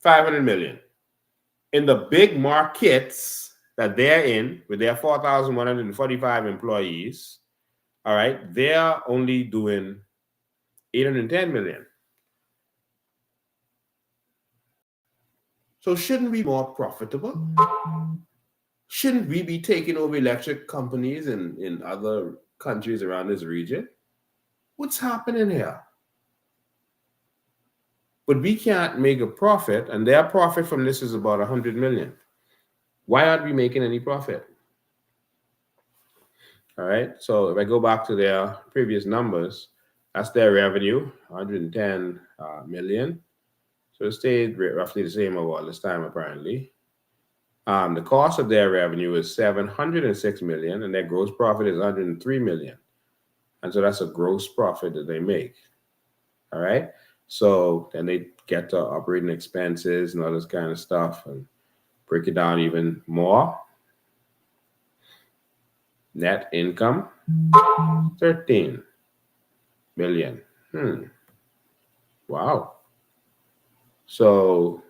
$500 million. In the big markets that they're in, with their 4,145 employees, all right, they're only doing $810 million. So shouldn't we be more profitable? Shouldn't we be taking over electric companies in other countries around this region? What's happening here? But we can't make a profit, and their profit from this is about 100 million. Why aren't we making any profit? All right, so if I go back to their previous numbers, that's their revenue, 110 million. So it stayed roughly the same over all this time, apparently. The cost of their revenue is 706 million, and their gross profit is 103 million. And so that's a gross profit that they make. All right, so then they get to operating expenses and all this kind of stuff and break it down even more. Net income, 13 million. Wow. So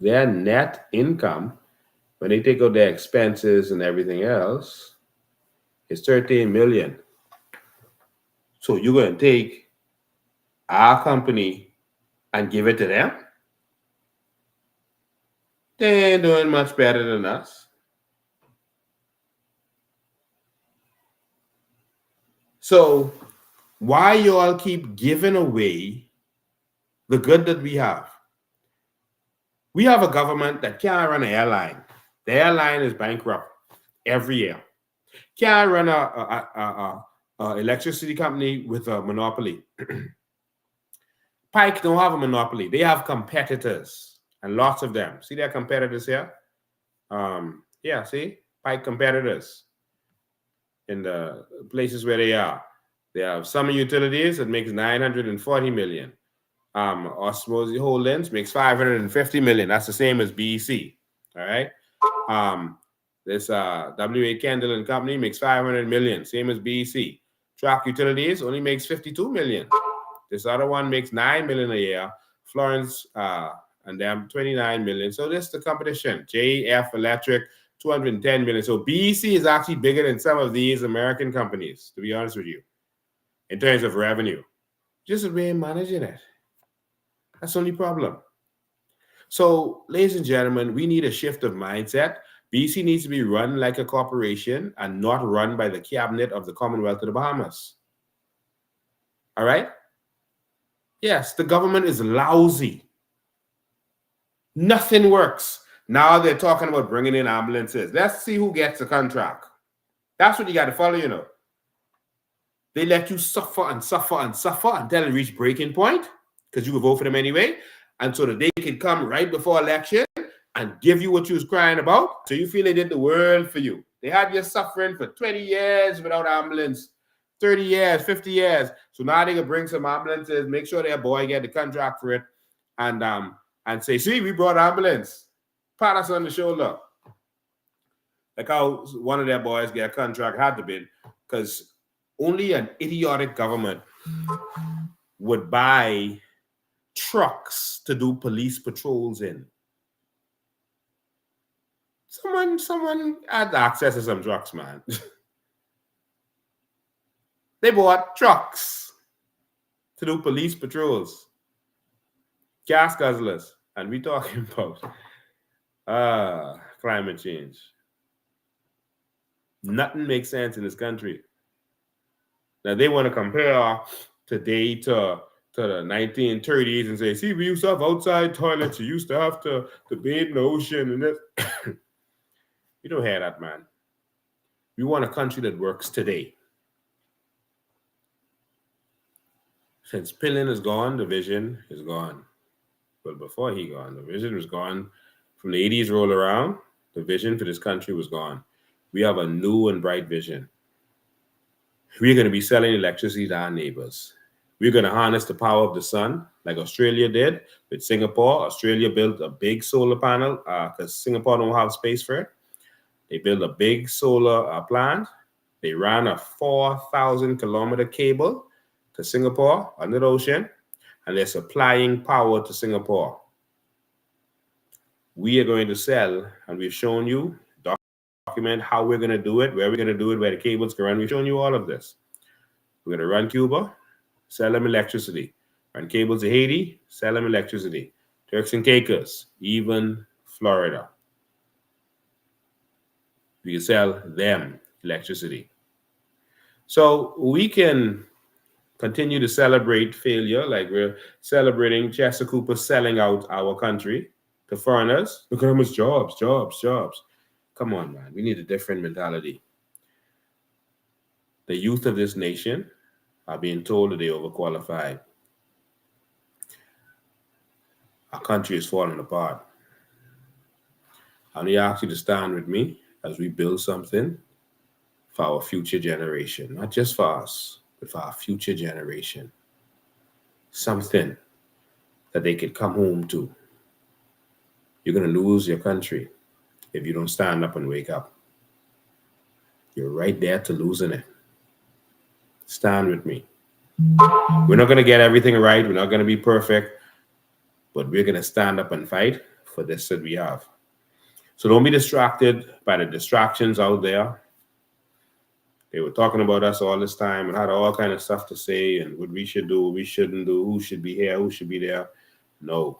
their net income, when they take out their expenses and everything else, is 13 million. So you're going to take our company and give it to them? They ain't doing much better than us. So why you all keep giving away the good that we have? We have a government that can't run an airline. The airline is bankrupt every year. Can't run a electricity company with a monopoly. Pike don't have a monopoly. They have competitors, and lots of them. See their competitors here? Yeah, see? Pike competitors in the places where they are. They have Summer Utilities that makes 940 million. Osmosis Holdings makes 550 million. That's the same as BEC. All right. This W.A. Kendall and Company makes 500 million, same as BEC. Track Utilities only makes 52 million. This other one makes 9 million a year. Florence and them 29 million. So this is the competition. JF Electric 210 million. So BEC is actually bigger than some of these American companies, to be honest with you, in terms of revenue. Just the way managing it. That's the only problem. So, ladies and gentlemen, we need a shift of mindset. BEC needs to be run like a corporation and not run by the cabinet of the Commonwealth of the Bahamas. All right? Yes, the government is lousy. Nothing works. Now they're talking about bringing in ambulances. Let's see who gets the contract. That's what you got to follow, you know. They let you suffer and suffer and suffer until it reach breaking point, because you will vote for them anyway, and so that they can come right before election and give you what you was crying about. So you feel they did the world for you. They had you suffering for 20 years without ambulance, 30 years, 50 years. So now they can bring some ambulances, make sure their boy get the contract for it, and say, see, we brought ambulance. Pat us on the shoulder. Like how one of their boys get a contract, had to be, because only an idiotic government would buy trucks to do police patrols in. Someone had access to some trucks, man. They bought trucks to do police patrols. Gas guzzlers. And we talking about climate change. Nothing makes sense in this country. Now they want to compare today to the 1930s and say, see, we used to have outside toilets. You used to have to bathe in the ocean. And this. You don't hear that, man. We want a country that works today. Since Pillin is gone, the vision is gone. But before he gone, the vision was gone. From the 80s roll around, the vision for this country was gone. We have a new and bright vision. We're going to be selling electricity to our neighbors. We're going to harness the power of the sun like Australia did with Singapore. Australia built a big solar panel because Singapore don't have space for it. They built a big solar plant. They ran a 4,000-kilometer cable to Singapore under the ocean, and they're supplying power to Singapore. We are going to sell, and we've shown you, document how we're going to do it, where we're going to do it, where the cables can run. We've shown you all of this. We're going to run Cuba, sell them electricity. Run cables to Haiti, sell them electricity. Turks and Caicos, even Florida. We can sell them electricity. So we can continue to celebrate failure like we're celebrating Chester Cooper selling out our country to foreigners. Look at how much jobs. Come on, man. We need a different mentality. The youth of this nation are being told that they're overqualified. Our country is falling apart. I need to ask you to stand with me as we build something for our future generation, not just for us, but for our future generation. Something that they can come home to. You're going to lose your country if you don't stand up and wake up. You're right there to losing it. Stand with me. We're not going to get everything right. We're not going to be perfect, but we're going to stand up and fight for this that we have. So don't be distracted by the distractions out there. They were talking about us all this time and had all kind of stuff to say and what we should do, what we shouldn't do, who should be here, who should be there. No,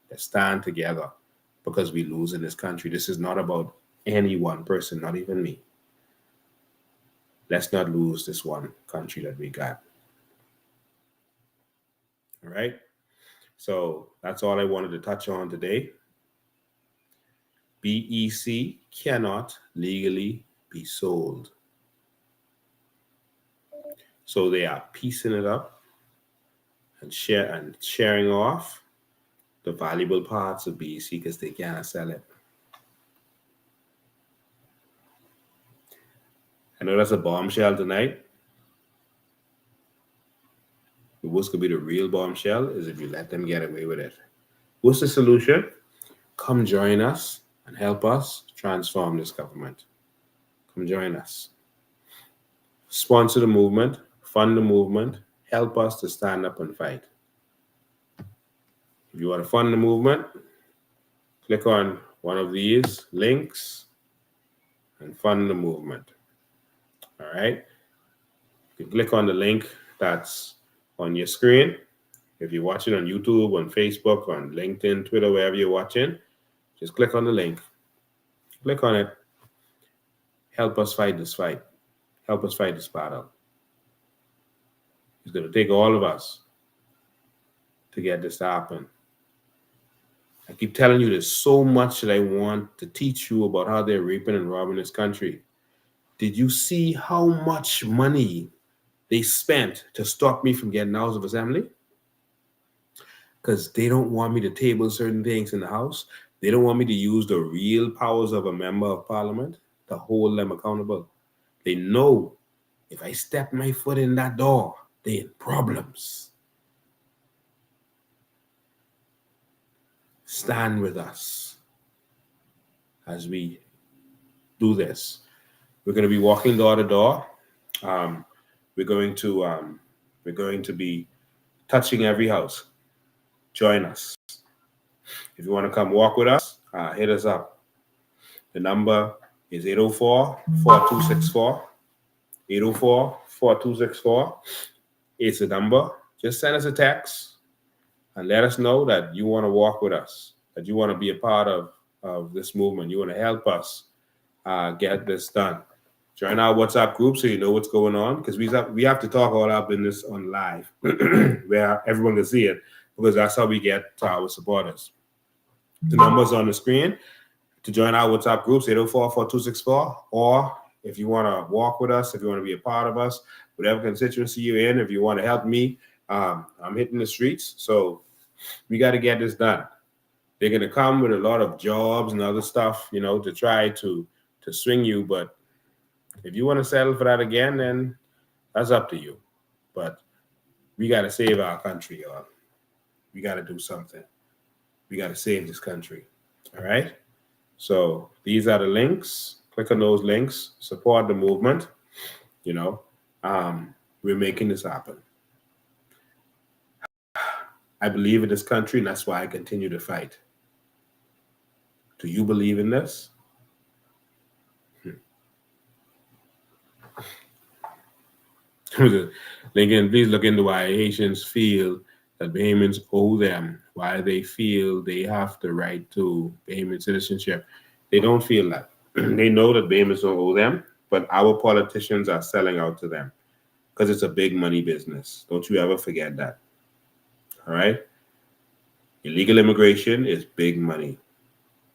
let's stand together because we lose in this country. This is not about any one person, not even me. Let's not lose this one country that we got. All right? So that's all I wanted to touch on today. BEC cannot legally be sold. So they are piecing it up and sharing off the valuable parts of BEC because they cannot sell it. I know that's a bombshell tonight. But what's going to be the real bombshell is if you let them get away with it. What's the solution? Come join us and help us transform this government. Come join us. Sponsor the movement, fund the movement, help us to stand up and fight. If you want to fund the movement, click on one of these links and fund the movement. All right? You can click on the link that's on your screen. If you're watching on YouTube, on Facebook, on LinkedIn, Twitter, wherever you're watching, just click on the link. Click on it. Help us fight this fight. Help us fight this battle. It's going to take all of us to get this to happen. I keep telling you there's so much that I want to teach you about how they're raping and robbing this country. Did you see how much money they spent to stop me from getting House of Assembly? Because they don't want me to table certain things in the House. They don't want me to use the real powers of a member of Parliament to hold them accountable. They know if I step my foot in that door, they're in problems. Stand with us as we do this. We're going to be walking door to door. We're going to be touching every house. Join us. If you want to come walk with us, hit us up. The number is 804-4264. 804-4264. It's a number. Just send us a text and let us know that you want to walk with us, that you want to be a part of this movement. You want to help us get this done. Join our WhatsApp group so you know what's going on, because we have to talk all our business on live where everyone can see it, because that's how we get to our supporters. The number's on the screen to join our WhatsApp groups, 804-4264, or if you want to walk with us, if you want to be a part of us, whatever constituency you're in, if you want to help me, I'm hitting the streets. So we got to get this done. They're going to come with a lot of jobs and other stuff, to try to swing you. But if you want to settle for that again, then that's up to you. But we got to save our country, y'all. We got to do something. We got to save this country. All right? So these are the links. Click on those links. Support the movement. We're making this happen. I believe in this country, and that's why I continue to fight. Do you believe in this? Lincoln, please look into why Haitians feel that Bahamians owe them why they feel they have the right to Bahamian citizenship. They don't feel that. They know that Bahamians don't owe them, but our politicians are selling out to them because it's a big money business. Don't you ever forget that. All right? Illegal immigration is big money.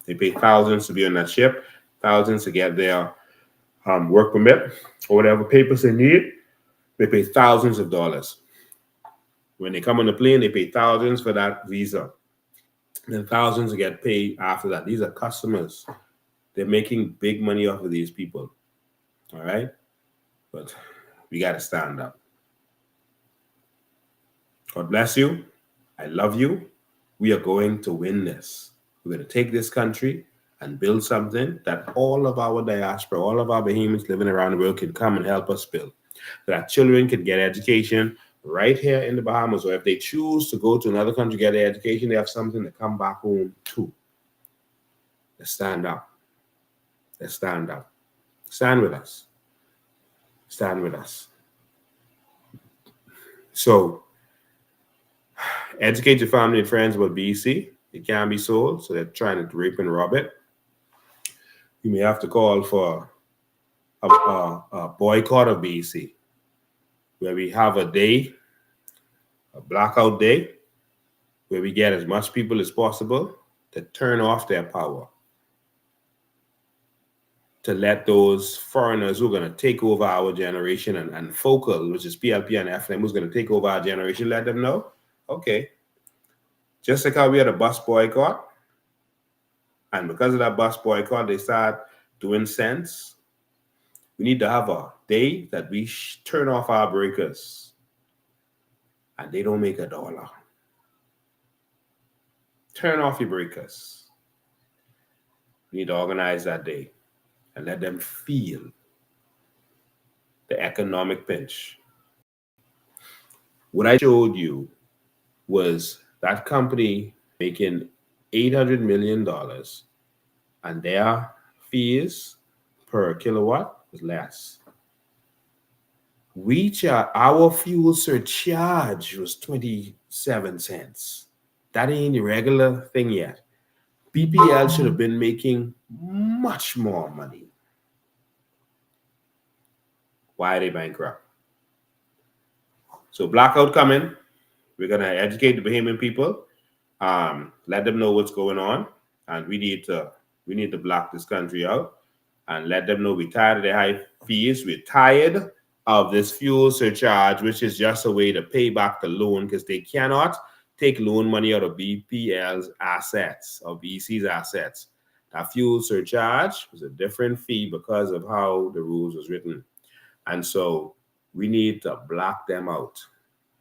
They pay thousands to be on that ship, thousands to get their work permit or whatever papers they need. They pay thousands of dollars. When they come on the plane, they pay thousands for that visa. And then thousands get paid after that. These are customers. They're making big money off of these people. All right? But we got to stand up. God bless you. I love you. We are going to win this. We're going to take this country and build something that all of our diaspora, all of our Bahamians living around the world can come and help us build. So that children can get education right here in the Bahamas, or if they choose to go to another country to get their education, they have something to come back home to. Let's stand up. Let's stand up. Stand with us. Stand with us. So, educate your family and friends about BEC. It can be sold, so they're trying to rape and rob it. You may have to call for a boycott of BEC, where we have a day, a blackout day, where we get as much people as possible to turn off their power, to let those foreigners who are going to take over our generation and Focal, which is PLP and FM, who's going to take over our generation, let them know, okay, just like how we had a bus boycott, and because of that bus boycott, they start doing sense. We need to have a day that we turn off our breakers and they don't make $1. Turn off your breakers. We need to organize that day and let them feel the economic pinch. What I showed you was that company making $800 million and their fees per kilowatt was less. Our fuel surcharge was 27 cents. That ain't the regular thing yet. BPL should have been making much more money. Why are they bankrupt? So blackout coming. We're gonna educate the Bahamian people, let them know what's going on, and we need to block this country out and let them know we're tired of the high fees. We're tired of this fuel surcharge, which is just a way to pay back the loan because they cannot take loan money out of BPL's assets or BEC's assets. That fuel surcharge was a different fee because of how the rules was written. And so we need to block them out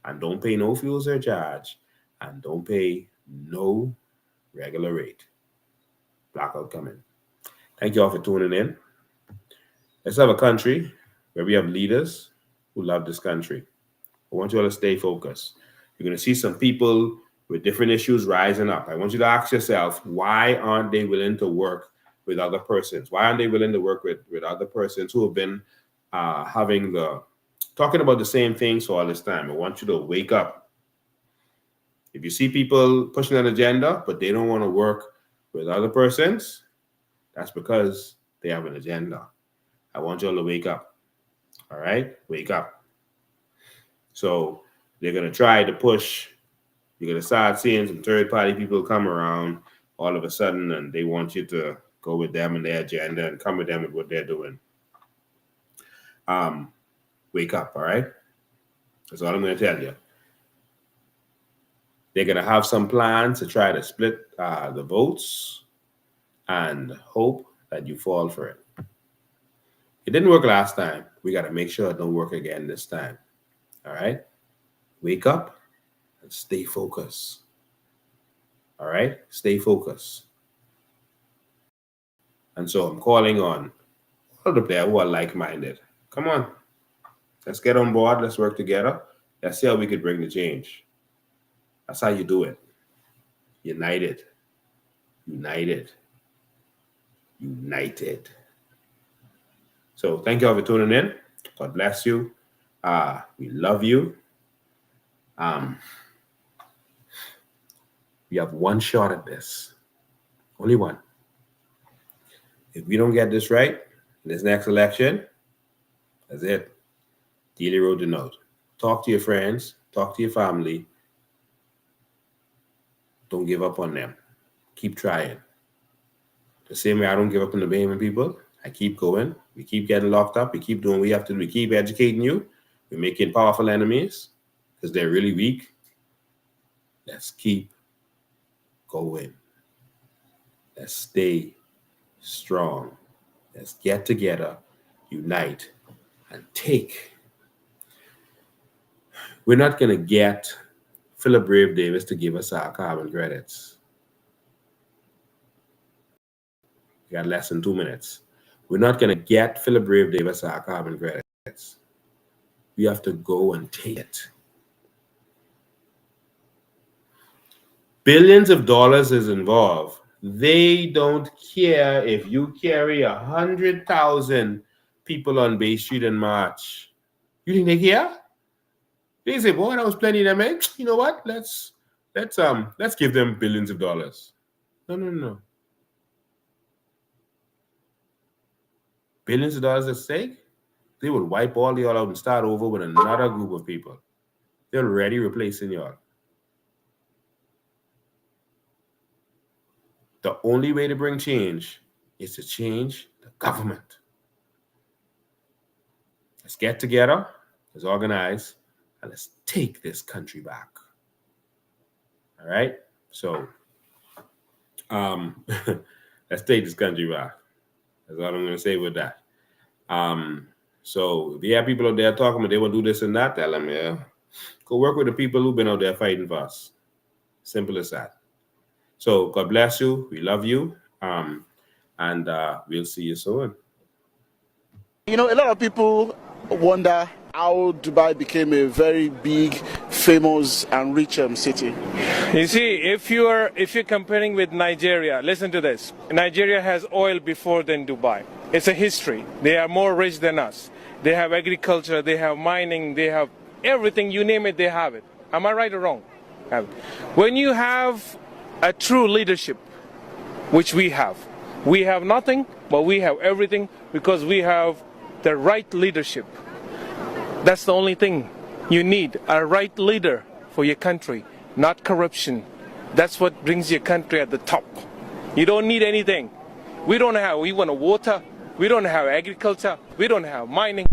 and don't pay no fuel surcharge and don't pay no regular rate. Blackout coming. Thank you all for tuning in. Let's have a country where we have leaders who love this country. I want you all to stay focused. You're going to see some people with different issues rising up. I want you to ask yourself, why aren't they willing to work with other persons? Why aren't they willing to work with other persons who have been talking about the same things for all this time? I want you to wake up. If you see people pushing an agenda, but they don't want to work with other persons, that's because they have an agenda. I want you all to wake up. All right? Wake up. So they're going to try to push. You're going to start seeing some third-party people come around all of a sudden, and they want you to go with them and their agenda and come with them with what they're doing. Wake up, all right? That's all I'm going to tell you. They're going to have some plans to try to split the votes and hope that you fall for it. It didn't work last time. We got to make sure it don't work again this time. All right? Wake up and stay focused. All right? Stay focused. And so I'm calling on all the players who are like-minded. Come on. Let's get on board. Let's work together. Let's see how we could bring the change. That's how you do it. United. United. United. So thank you all for tuning in. God bless you. We love you. We have one shot at this. Only one. If we don't get this right in this next election, that's it. Daily road to note. Talk to your friends. Talk to your family. Don't give up on them. Keep trying. The same way I don't give up on the Bahamian people. I keep going. We keep getting locked up. We keep doing what we have to do. We keep educating you. We're making powerful enemies because they're really weak. Let's keep going. Let's stay strong. Let's get together, unite, and take. We're not going to get Philip Brave Davis to give us our carbon credits. We got less than 2 minutes. We're not going to get Philip Brave Davis our carbon credits. We have to go and take it. Billions of dollars is involved. They don't care if you carry 100,000 people on Bay Street in March. You think they care? They say, boy, that was plenty of them, eh? You know what? Let's give them billions of dollars. No. Billions of dollars at stake? They would wipe all y'all out and start over with another group of people. They're already replacing y'all. The only way to bring change is to change the government. Let's get together, let's organize, and let's take this country back. All right? So, let's take this country back. That's all I'm going to say with that. So, if you have people out there talking about they will do this and that, tell them, yeah, go work with the people who've been out there fighting for us. Simple as that. So God bless you. We love you. And we'll see you soon. You know, a lot of people wonder how Dubai became a very big, famous, and rich city. You see, if you're comparing with Nigeria, listen to this. Nigeria has oil before than Dubai. It's a history. They are more rich than us. They have agriculture, they have mining, they have everything. You name it, they have it. Am I right or wrong? When you have a true leadership, which we have nothing, but we have everything because we have the right leadership. That's the only thing you need, a right leader for your country, not corruption. That's what brings your country at the top. You don't need anything. We want water, we don't have agriculture, we don't have mining.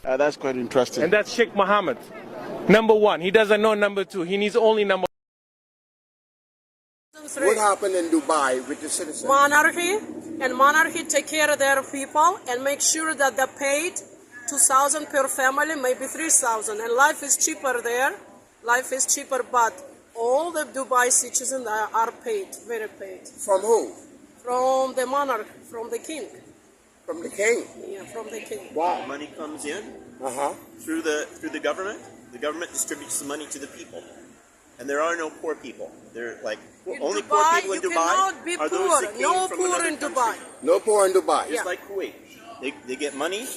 That's quite interesting. And that's Sheikh Mohammed. Number one, he doesn't know number two, he needs only number. What happened in Dubai with the citizens? Monarchy take care of their people and make sure that they're paid 2,000 per family, maybe 3,000. And life is cheaper there. Life is cheaper, but all the Dubai citizens are paid, very paid. From who? From the monarch, from the king. From the king? Yeah, from the king. Wow. Money comes in through the government. The government distributes the money to the people. And there are no poor people. They're like only Dubai, poor people in you Dubai cannot be are poor. those that came No from poor another in country. Dubai. No poor in Dubai. Just like Kuwait. They get money,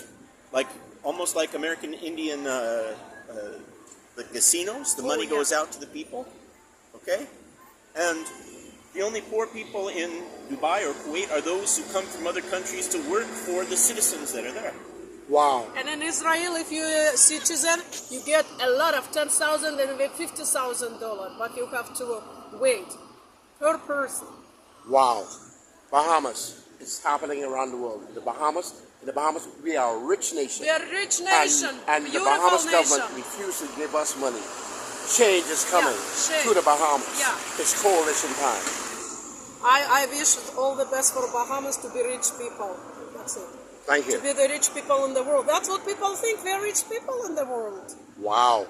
like almost like American Indian the casinos. The money goes out to the people. Okay? And the only poor people in Dubai or Kuwait are those who come from other countries to work for the citizens that are there. Wow. And in Israel, if you're a citizen, you get a lot of $10,000 and $50,000, but you have to wait per person. Wow. Bahamas. It's happening around the world. In the Bahamas, we are a rich nation. We are a rich nation. And the Bahamas government refused to give us money. Change is coming to the Bahamas. Yeah. It's coalition time. I wish all the best for Bahamas to be rich people. That's it. Thank you. To be the rich people in the world. That's what people think. We're rich people in the world. Wow.